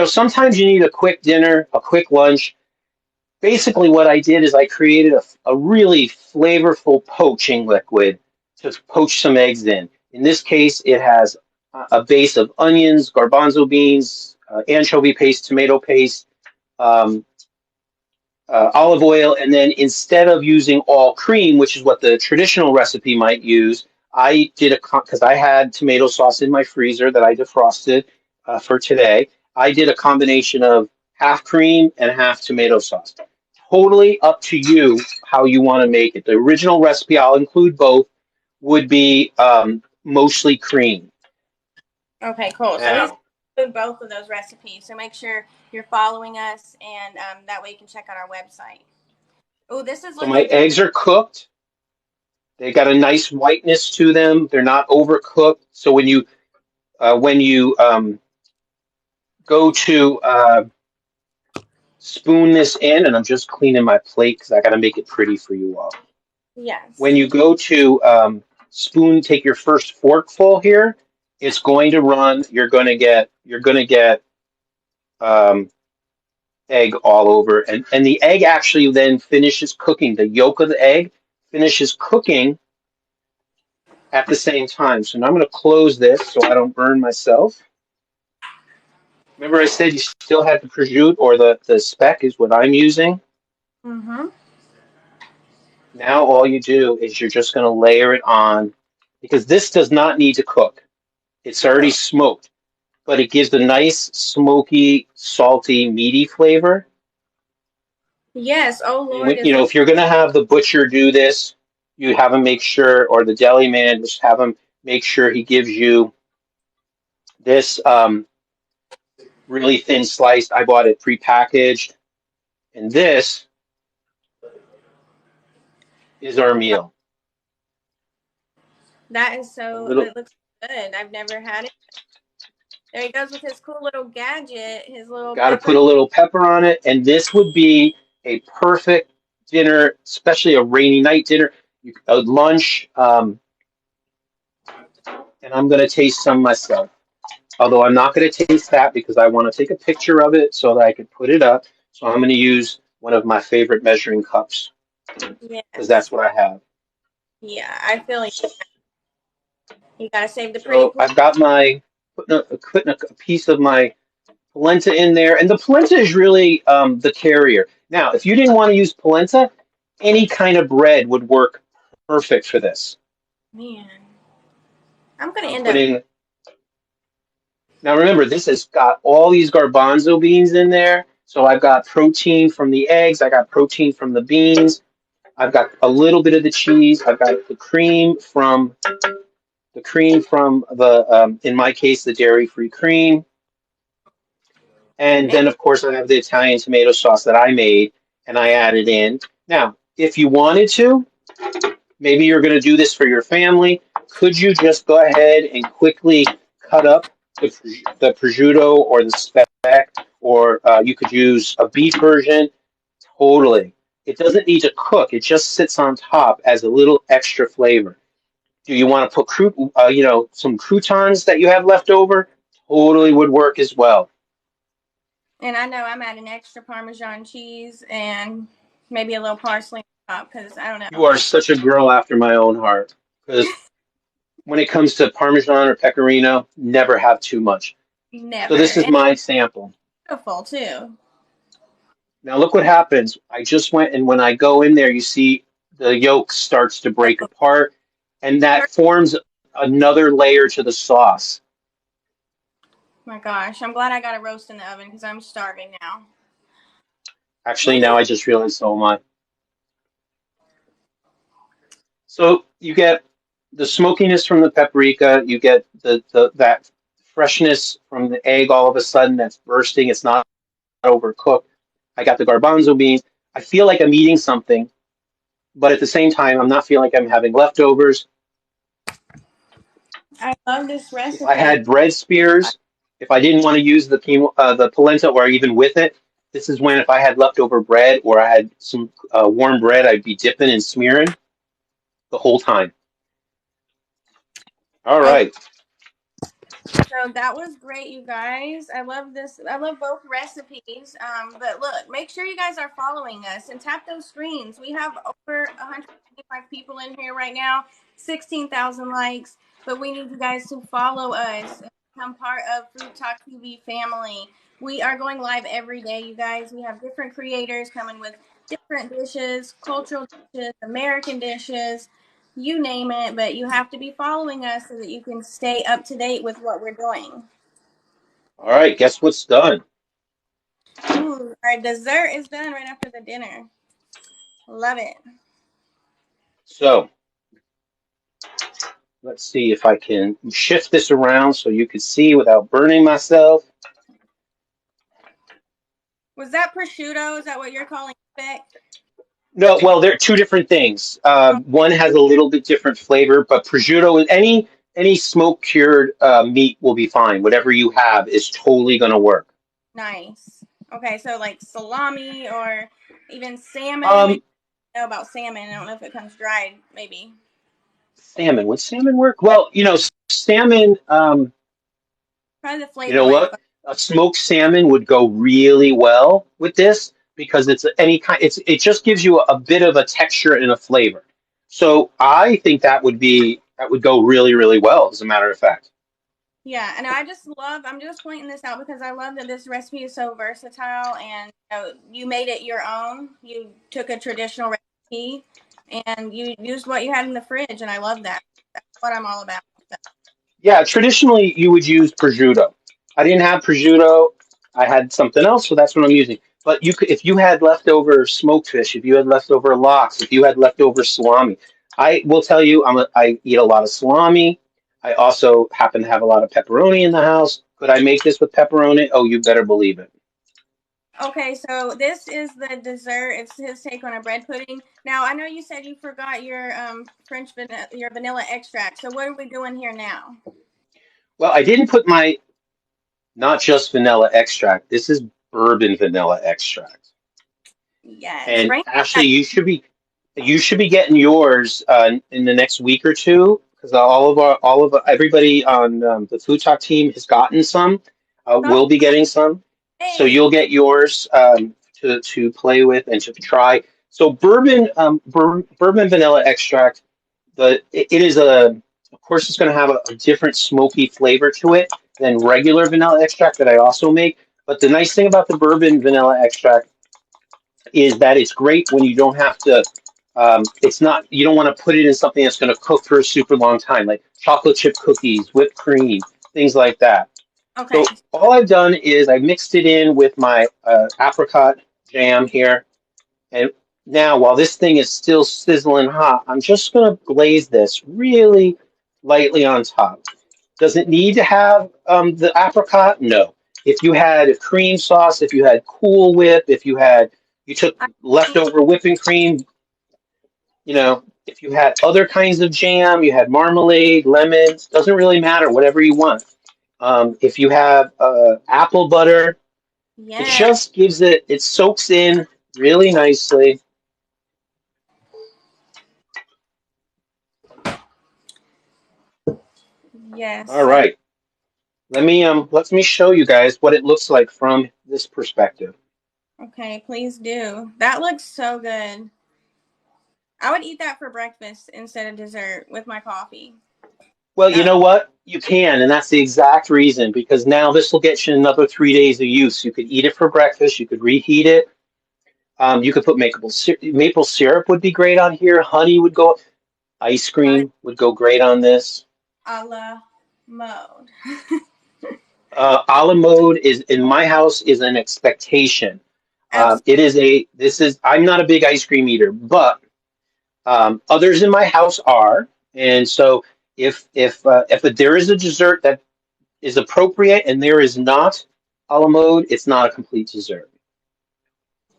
S1: sometimes you need a quick dinner, a quick lunch. Basically, what I did is I created a really flavorful poaching liquid to poach some eggs in. In this case, it has a base of onions, garbanzo beans, anchovy paste, tomato paste, um, olive oil, and then instead of using all cream, which is what the traditional recipe might use, I did because I had tomato sauce in my freezer that I defrosted for today. I did a combination of half cream and half tomato sauce. Totally up to you how you want to make it. The original recipe, I'll include both, would be mostly cream.
S2: Okay, cool. So he's
S1: Now,
S2: include both of those recipes. So make sure you're following us, and that way you can check out our website. Oh, this is
S1: so my
S2: looking good.
S1: eggs are cooked. They got a nice whiteness to them. They're not overcooked. So when you go to spoon this in, and I'm just cleaning my plate because I got to make it pretty for you all. When
S2: Yes.
S1: you go to take your first forkful here, it's going to run. You're going to get um, egg all over, and the egg actually then finishes cooking. The yolk of the egg finishes cooking at the same time. So now I'm going to close this so I don't burn myself. Remember I said you still had the prosciutto, or the speck is what I'm using.
S2: Mm-hmm.
S1: Now all you do is you're just going to layer it on, because this does not need to cook. It's already smoked, but it gives a nice smoky, salty, meaty flavor.
S2: Yes. Oh
S1: And
S2: Lord,
S1: when,
S2: is this
S1: if you're going to have the butcher do this, you have him make sure, or the deli man, just have him make sure he gives you this really thin sliced. I bought it prepackaged, and this is our meal.
S2: that is
S1: A
S2: so
S1: little,
S2: it looks good. I've never had it. There he goes with his cool little gadget, his little
S1: got to
S2: pepper.
S1: put a little pepper on it, and this would be a perfect dinner, especially a rainy night dinner, a lunch. And I'm going to taste some myself. Although I'm not going to taste that because I want to take a picture of it so that I can put it up. So I'm going to use one of my favorite measuring cups because that's
S2: Yes.
S1: what I have.
S2: Yeah, I feel like you gotta save the pretty
S1: So
S2: plate.
S1: I've got my putting a piece of my polenta in there, and the polenta is really the carrier. Now, if you didn't want to use polenta, any kind of bread would work perfect for this.
S2: Man, I'm gonna
S1: I'm
S2: end up.
S1: putting Now remember, this has got all these garbanzo beans in there. So I've got protein from the eggs, I got protein from the beans, I've got a little bit of the cheese, I've got the cream from in my case, the dairy-free cream, and
S2: Man,
S1: then of course I have the Italian tomato sauce that I made and I added in. Now, if you wanted to, maybe you're going to do this for your family. Could you just go ahead and quickly cut up the prosciutto or the speck, or you could use a beef version? Totally. It doesn't need to cook. It just sits on top as a little extra flavor. Do you want to put some croutons that you have left over? Totally would work as well.
S2: and I know I'm adding extra Parmesan cheese and maybe a little parsley on top because I don't
S1: You
S2: know.
S1: are such a girl after my own heart. Because when it comes to Parmesan or Pecorino, never have too much. So
S2: Never.
S1: this is
S2: And
S1: my sample.
S2: beautiful too.
S1: Now look what happens. I just went, and when I go in there, you see the yolk starts to break
S2: Oh
S1: apart, and that forms another layer to the sauce.
S2: my gosh, I'm glad I got a roast in the oven because I'm starving now.
S1: Actually, now I just realized so am I. So you get the smokiness from the paprika, you get the that freshness from the egg all of a sudden that's bursting. It's not overcooked. I got the garbanzo beans. I feel like I'm eating something, but at the same time, I'm not feeling like I'm having leftovers.
S2: I love this
S1: If I
S2: recipe.
S1: had bread spears, if I didn't want to use the polenta or even with it, this is when if I had leftover bread or I had some warm bread, I'd be dipping and smearing the whole time. All
S2: Okay,
S1: right.
S2: so that was great, you guys. I love this. I love both recipes. But look, make sure you guys are following us and tap those screens. We have over 125 people in here right now, 16,000 likes. But we need you guys to follow us and become part of Food Talk TV family. We are going live every day, you guys. We have different creators coming with different dishes, cultural dishes, American dishes, you name it, but you have to be following us so that you can stay up to date with what we're doing.
S1: All right. Guess what's done?
S2: Ooh, our dessert is done right after the dinner. Love it.
S1: So let's see if I can shift this around so you can see without burning myself.
S2: Was that prosciutto? Is that what you're calling speck?
S1: No, well, they're two different things.
S2: Oh,
S1: One has a little bit different flavor, but prosciutto, any smoke cured meat will be fine. Whatever you have is totally going to work.
S2: nice. Okay, so like salami or even salmon. Maybe
S1: Um,
S2: I know about salmon. I don't know if it comes dried. Maybe.
S1: Salmon. Would salmon work? Well, salmon.
S2: Probably the
S1: You
S2: flavor
S1: know
S2: way.
S1: what? A smoked salmon would go really well with this because it's any kind. It just gives you a bit of a texture and a flavor. So I think that would go really, really well, as a matter of fact.
S2: Yeah, and I'm just pointing this out because I love that this recipe is so versatile and you made it your own. You took a traditional recipe and you used what you had in the fridge, and I love that. That's what I'm all about. So,
S1: Yeah, traditionally you would use prosciutto. I didn't have prosciutto. I had something else, so that's what I'm using. But you could, if you had leftover smoked fish, if you had leftover lox, if you had leftover salami, I will tell you, I eat a lot of salami. I also happen to have a lot of pepperoni in the house. Could I make this with pepperoni? Oh, you better believe it.
S2: okay, so this is the dessert. It's his take on a bread pudding. Now, I know you said you forgot your your vanilla extract. So what are we doing here now?
S1: Well, I didn't put my not just vanilla extract. This is bourbon vanilla extract.
S2: Yes,
S1: And
S2: bring
S1: Ashley,
S2: that.
S1: you should be getting yours in the next week or two because all of everybody on the Food Talk team has gotten some.
S2: Oh,
S1: Will be getting some, so
S2: hey,
S1: you'll get yours to play with and to try. So bourbon vanilla extract. It is of course it's going to have a different smoky flavor to it than regular vanilla extract that I also make. But the nice thing about the bourbon vanilla extract is that it's great when you don't have to. It's not you don't want to put it in something that's going to cook for a super long time, like chocolate chip cookies, whipped cream, things like that. So
S2: okay.
S1: all I've done is I mixed it in with my apricot jam here, and now while this thing is still sizzling hot, I'm just going to glaze this really lightly on top. Does it need to have the apricot? No. If you had a cream sauce, if you had Cool Whip, if you took
S2: I,
S1: leftover whipping cream, if you had other kinds of jam, you had marmalade, lemons, doesn't really matter, whatever you want. If you have apple butter, it
S2: yeah,
S1: just it soaks in really nicely.
S2: yes.
S1: All
S2: So
S1: right. Let me show you guys what it looks like from this perspective.
S2: okay, please do. That looks so good. I would eat that for breakfast instead of dessert with my coffee.
S1: Well, you
S2: That
S1: know what? You can, and that's the exact reason, because now this will get you another 3 days of use. You could eat it for breakfast, you could reheat it. You could put maple syrup would be great on here. Honey would go. Ice
S2: honey
S1: cream would go great on this.
S2: a la mode.
S1: A la mode is in my house is an expectation.
S2: Absolutely.
S1: It is a this is I'm not a big ice cream eater, but others in my house are, and so if there is a dessert that is appropriate and there is not a la mode, it's not a complete dessert.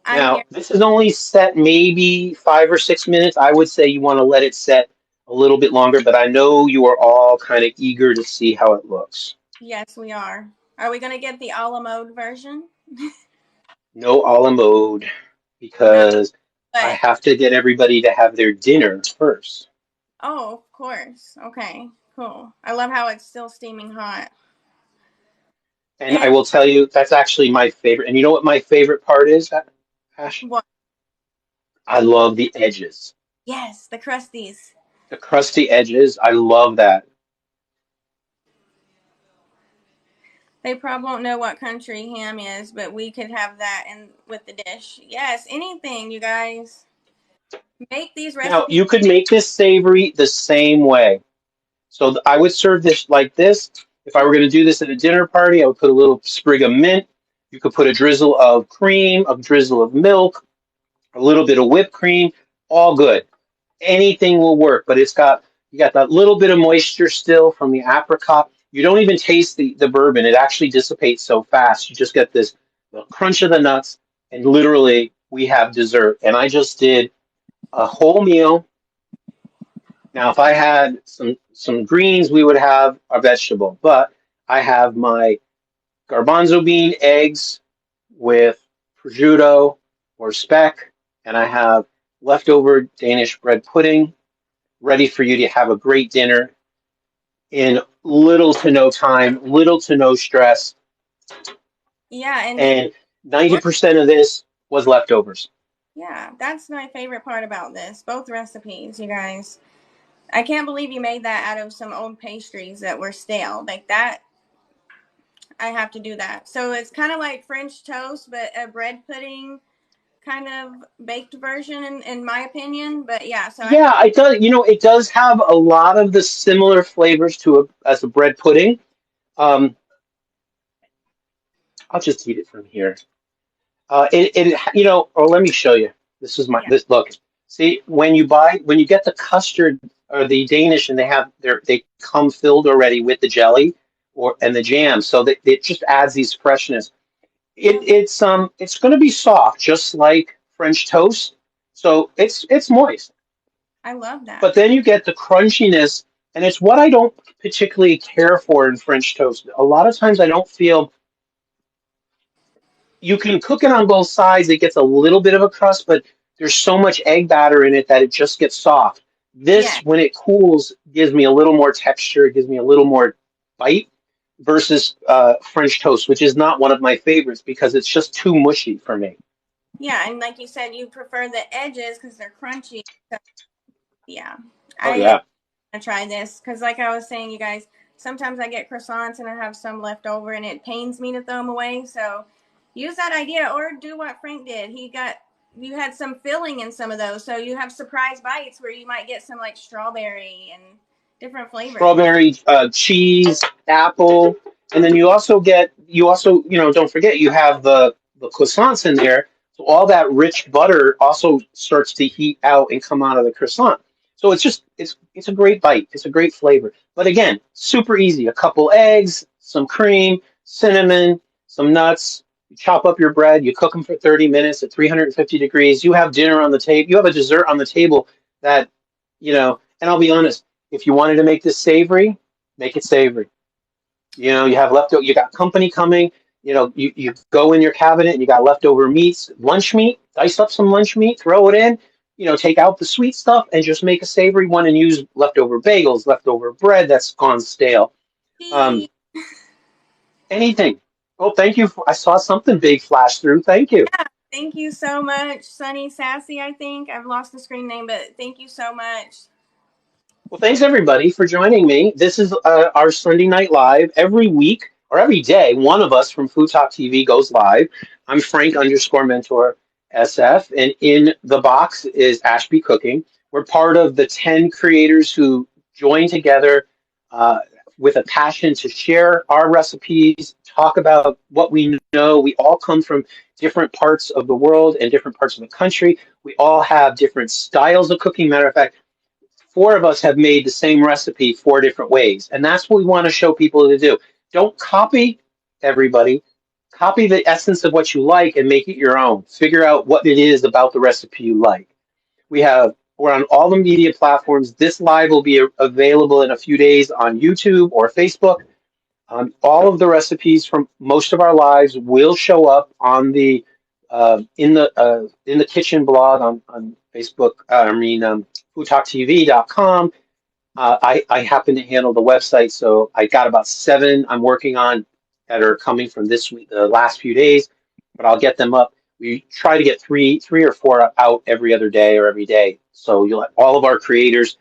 S2: I
S1: Now,
S2: hear.
S1: this is only set maybe 5 or 6 minutes. I would say you want to let it set a little bit longer, but I know you are all kind of eager to see how it looks.
S2: Yes, we are. Are we gonna get the a la mode version?
S1: No a la mode
S2: No,
S1: because I
S2: but
S1: have to get everybody to have their dinner first.
S2: oh, of course. Okay, cool. I love how it's still steaming hot.
S1: And I
S2: And
S1: will tell you, that's actually my favorite. And you know what my favorite part is, Ash?
S2: what?
S1: I love the edges.
S2: Yes, the crusties.
S1: The crusty edges, I love that.
S2: They probably won't know what country ham is, but we could have that in with the dish. Yes, anything, you guys. Make these
S1: Now,
S2: recipes.
S1: you could make this savory the same way. So I would serve this like this. If I were going to do this at a dinner party, I would put a little sprig of mint. You could put a drizzle of cream, a drizzle of milk, a little bit of whipped cream, all good. Anything will work, but you got that little bit of moisture still from the apricot. You don't even taste the bourbon. It actually dissipates so fast. You just get this the crunch of the nuts, and literally we have dessert. And I just did a whole meal. Now, if I had some greens, we would have a vegetable, but I have my garbanzo bean eggs with prosciutto or speck, and I have leftover Danish bread pudding ready for you to have a great dinner in little to no time, little to no stress,
S2: Yeah, and
S1: and
S2: we're
S1: 90% of this was leftovers.
S2: Yeah, that's my favorite part about this. Both recipes, you guys. I can't believe you made that out of some old pastries that were stale. Like that, I have to do that. So it's kind of like French toast, but a bread pudding kind of baked version, in my opinion. But yeah, so I have.
S1: Yeah, it does. You know, it does have a lot of the similar flavors to as a bread pudding. Um, I'll just eat it from here. You know, or let me show you. This is my
S2: Yeah.
S1: this look. See, when you get the custard or the Danish, and they come filled already with the jelly or and the jam, so that it just adds these freshness.
S2: Oh,
S1: It's going to be soft, just like French toast. So it's moist,
S2: I love
S1: but
S2: that.
S1: then you get the crunchiness, and it's what I don't particularly care for in French toast. A lot of times I don't feel you can cook it on both sides. It gets a little bit of a crust, but there's so much egg batter in it that it just gets soft.
S2: Yeah.
S1: This, when it cools, gives me a little more texture. It gives me a little more bite versus French toast, which is not one of my favorites because it's just too mushy for me.
S2: Yeah, and like you said, you prefer the edges because they're crunchy. So, yeah,
S1: Oh
S2: I am
S1: yeah.
S2: gonna try this because, like I was saying, you guys, sometimes I get croissants and I have some left over, and it pains me to throw them away. So, use that idea or do what Frank did. You had some filling in some of those, so you have surprise bites where you might get some like strawberry and different flavors.
S1: Strawberry, cheese, apple, and then you also don't forget you have the croissants in there. So all that rich butter also starts to heat out and come out of the croissant. So it's a great bite. It's a great flavor. But again, super easy. A couple eggs, some cream, cinnamon, some nuts. You chop up your bread. You cook them for 30 minutes at 350 degrees. You have dinner on the table. You have a dessert on the table that, and I'll be honest, if you wanted to make this savory, make it savory. You have leftover, you got company coming, you go in your cabinet and you got leftover meats, lunch meat, dice up some lunch meat, throw it in, take out the sweet stuff and just make a savory one and use leftover bagels, leftover bread that's gone stale. Um,
S2: Cheese.
S1: anything. Oh, thank you. I saw something big flash through. Thank you.
S2: Thank you so much, Sunny Sassy. I think I've lost the screen name, but thank you so much.
S1: Well, thanks everybody for joining me. This is our Sunday Night Live. Every week or every day, one of us from Food Talk TV goes live. I'm Frank underscore mentor SF, and in the box is Ashby Cooking. We're part of the 10 creators who join together uh, with a passion to share our recipes, talk about what we know. We all come from different parts of the world and different parts of the country. We all have different styles of cooking. Matter of fact, four of us have made the same recipe four different ways. And that's what we want to show people to do. Don't copy everybody. Copy the essence of what you like and make it your own. Figure out what it is about the recipe you like. We're on all the media platforms. This live will be available in a few days on YouTube or Facebook. All of the recipes from most of our lives will show up on the in the kitchen blog on Facebook. FoodTokTV.com. I happen to handle the website, so I got about seven I'm working on that are coming from this week, the last few days, but I'll get them up. We try to get three or four out every other day or every day. So you'll have all of our creators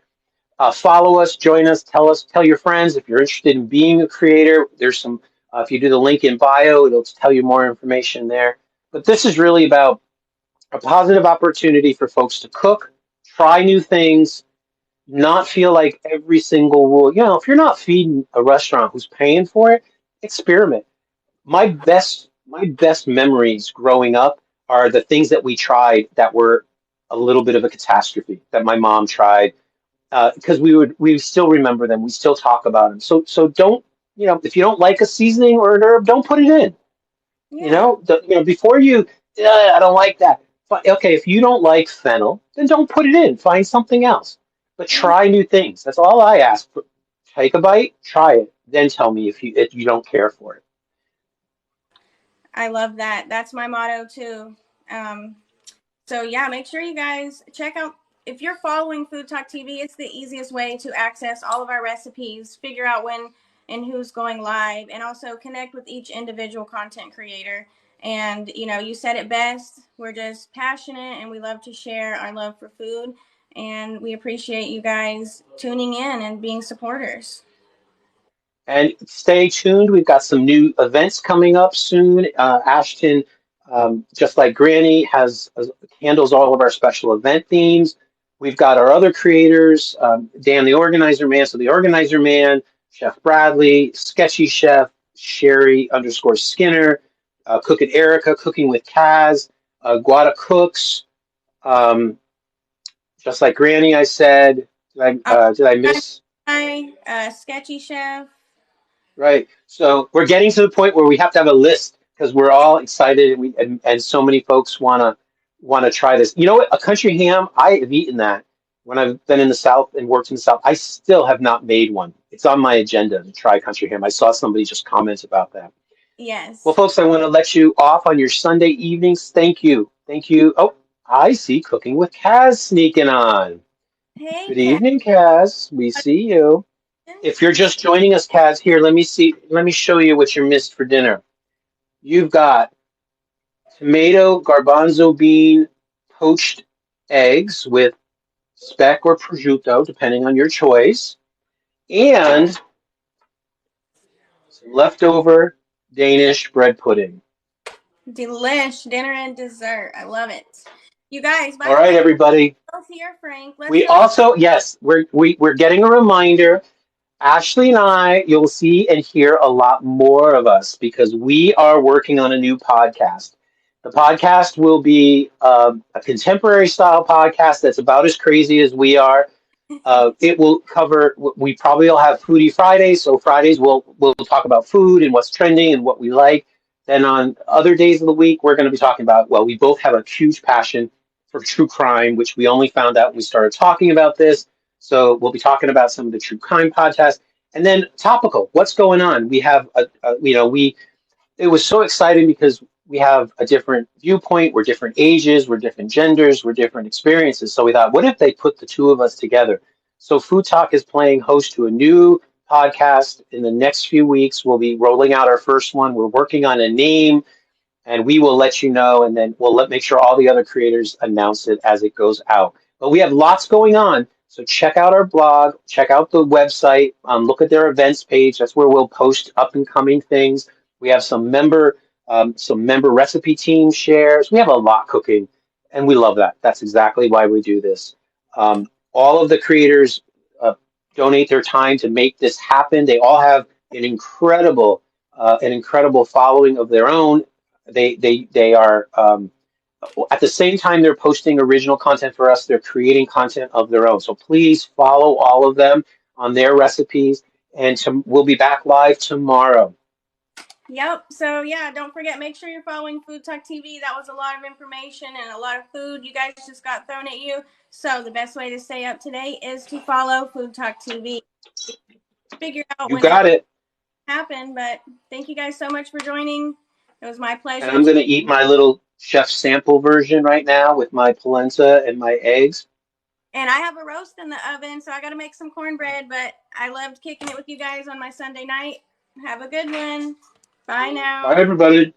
S1: follow us, join us, tell your friends if you're interested in being a creator. There's some, if you do the link in bio, it'll tell you more information there. But this is really about a positive opportunity for folks to cook, try new things, not feel like every single rule. If you're not feeding a restaurant who's paying for it, experiment. My best memories growing up are the things that we tried that were a little bit of a catastrophe that my mom tried because we still remember them. We still talk about them. So don't if you don't like a seasoning or an herb, don't put it in.
S2: Yeah.
S1: Before you, I don't like that. Okay, if you don't like fennel, then don't put it in. Find something else. But
S2: Yeah.
S1: try new things. That's all I ask. Take a bite, try it, then tell me if you don't care for it.
S2: I love that. That's my motto too. Um, So yeah, make sure you guys check out if you're following Food Talk TV, it's the easiest way to access all of our recipes, figure out when and who's going live, and also connect with each individual content creator. And, you know, you said it best. We're just passionate and we love to share our love for food. And we appreciate you guys tuning in and being supporters.
S1: And stay tuned. We've got some new events coming up soon. Ashton, just like Granny, handles all of our special event themes. We've got our other creators, Dan the Organizer Man, so the Organizer Man, Chef Bradley, Sketchy Chef, Sherry underscore Skinner, Cook it Erica, Cooking with Kaz, Guada Cooks, um, just like Granny. I said, did I miss?
S2: Hi, Sketchy Chef.
S1: Right. So we're getting to the point where we have to have a list because we're all excited and so many folks wanna try this. You know what? A country ham, I have eaten that when I've been in the South and worked in the South. I still have not made one. It's on my agenda to try country ham. I saw somebody just comment about that. Well,
S2: Yes.
S1: folks, I want to let you off on your Sunday evenings. Thank you. Thank you. Oh, I see Cooking with Kaz sneaking on.
S2: Hey,
S1: Good
S2: Kat.
S1: evening, Kaz. We see you. If you're just joining us, Kaz, here, let me show you what you missed for dinner. You've got tomato garbanzo bean poached eggs with speck or prosciutto, depending on your choice, and some leftover Danish bread pudding.
S2: Delish, dinner and dessert. I love it. You guys, by
S1: All
S2: the
S1: right,
S2: way,
S1: everybody.
S2: both here, Frank. Let's
S1: We
S2: go.
S1: also, yes, we're getting a reminder. Ashley and I, you'll see and hear a lot more of us because we are working on a new podcast. The podcast will be a contemporary style podcast that's about as crazy as we are. It will cover. We probably will have Foodie Fridays. So Fridays we'll talk about food and what's trending and what we like. Then on other days of the week, we're going to be talking about. Well, we both have a huge passion for true crime, which we only found out when we started talking about this. So we'll be talking about some of the true crime podcasts, and then topical. What's going on? We have we it was so exciting because we have a different viewpoint, we're different ages, we're different genders, we're different experiences. So we thought, what if they put the two of us together? So Food Talk is playing host to a new podcast in the next few weeks. We'll be rolling out our first one. We're working on a name and we will let you know, and then make sure all the other creators announce it as it goes out. But we have lots going on, so check out our blog, check out the website, look at their events page. That's where we'll post up and coming things. We have some member recipe team shares. We have a lot cooking, and we love that. That's exactly why we do this. All of the creators uh, donate their time to make this happen. They all have an incredible following of their own. They are at the same time they're posting original content for us, they're creating content of their own. So please follow all of them on their recipes, and we'll be back live tomorrow.
S2: Yep. So yeah, don't forget, make sure you're following Food Talk TV. That was a lot of information and a lot of food you guys just got thrown at you. So the best way to stay up to date is to follow Food Talk TV. Figure out
S1: You
S2: when it
S1: got it.
S2: happened, but thank you guys so much for joining. It was my
S1: And
S2: pleasure.
S1: I'm going to eat my little chef sample version right now with my polenta and my eggs.
S2: And I have a roast in the oven, so I got to make some cornbread, but I loved kicking it with you guys on my Sunday night. Have a good one. Bye
S1: Bye,
S2: now.
S1: everybody.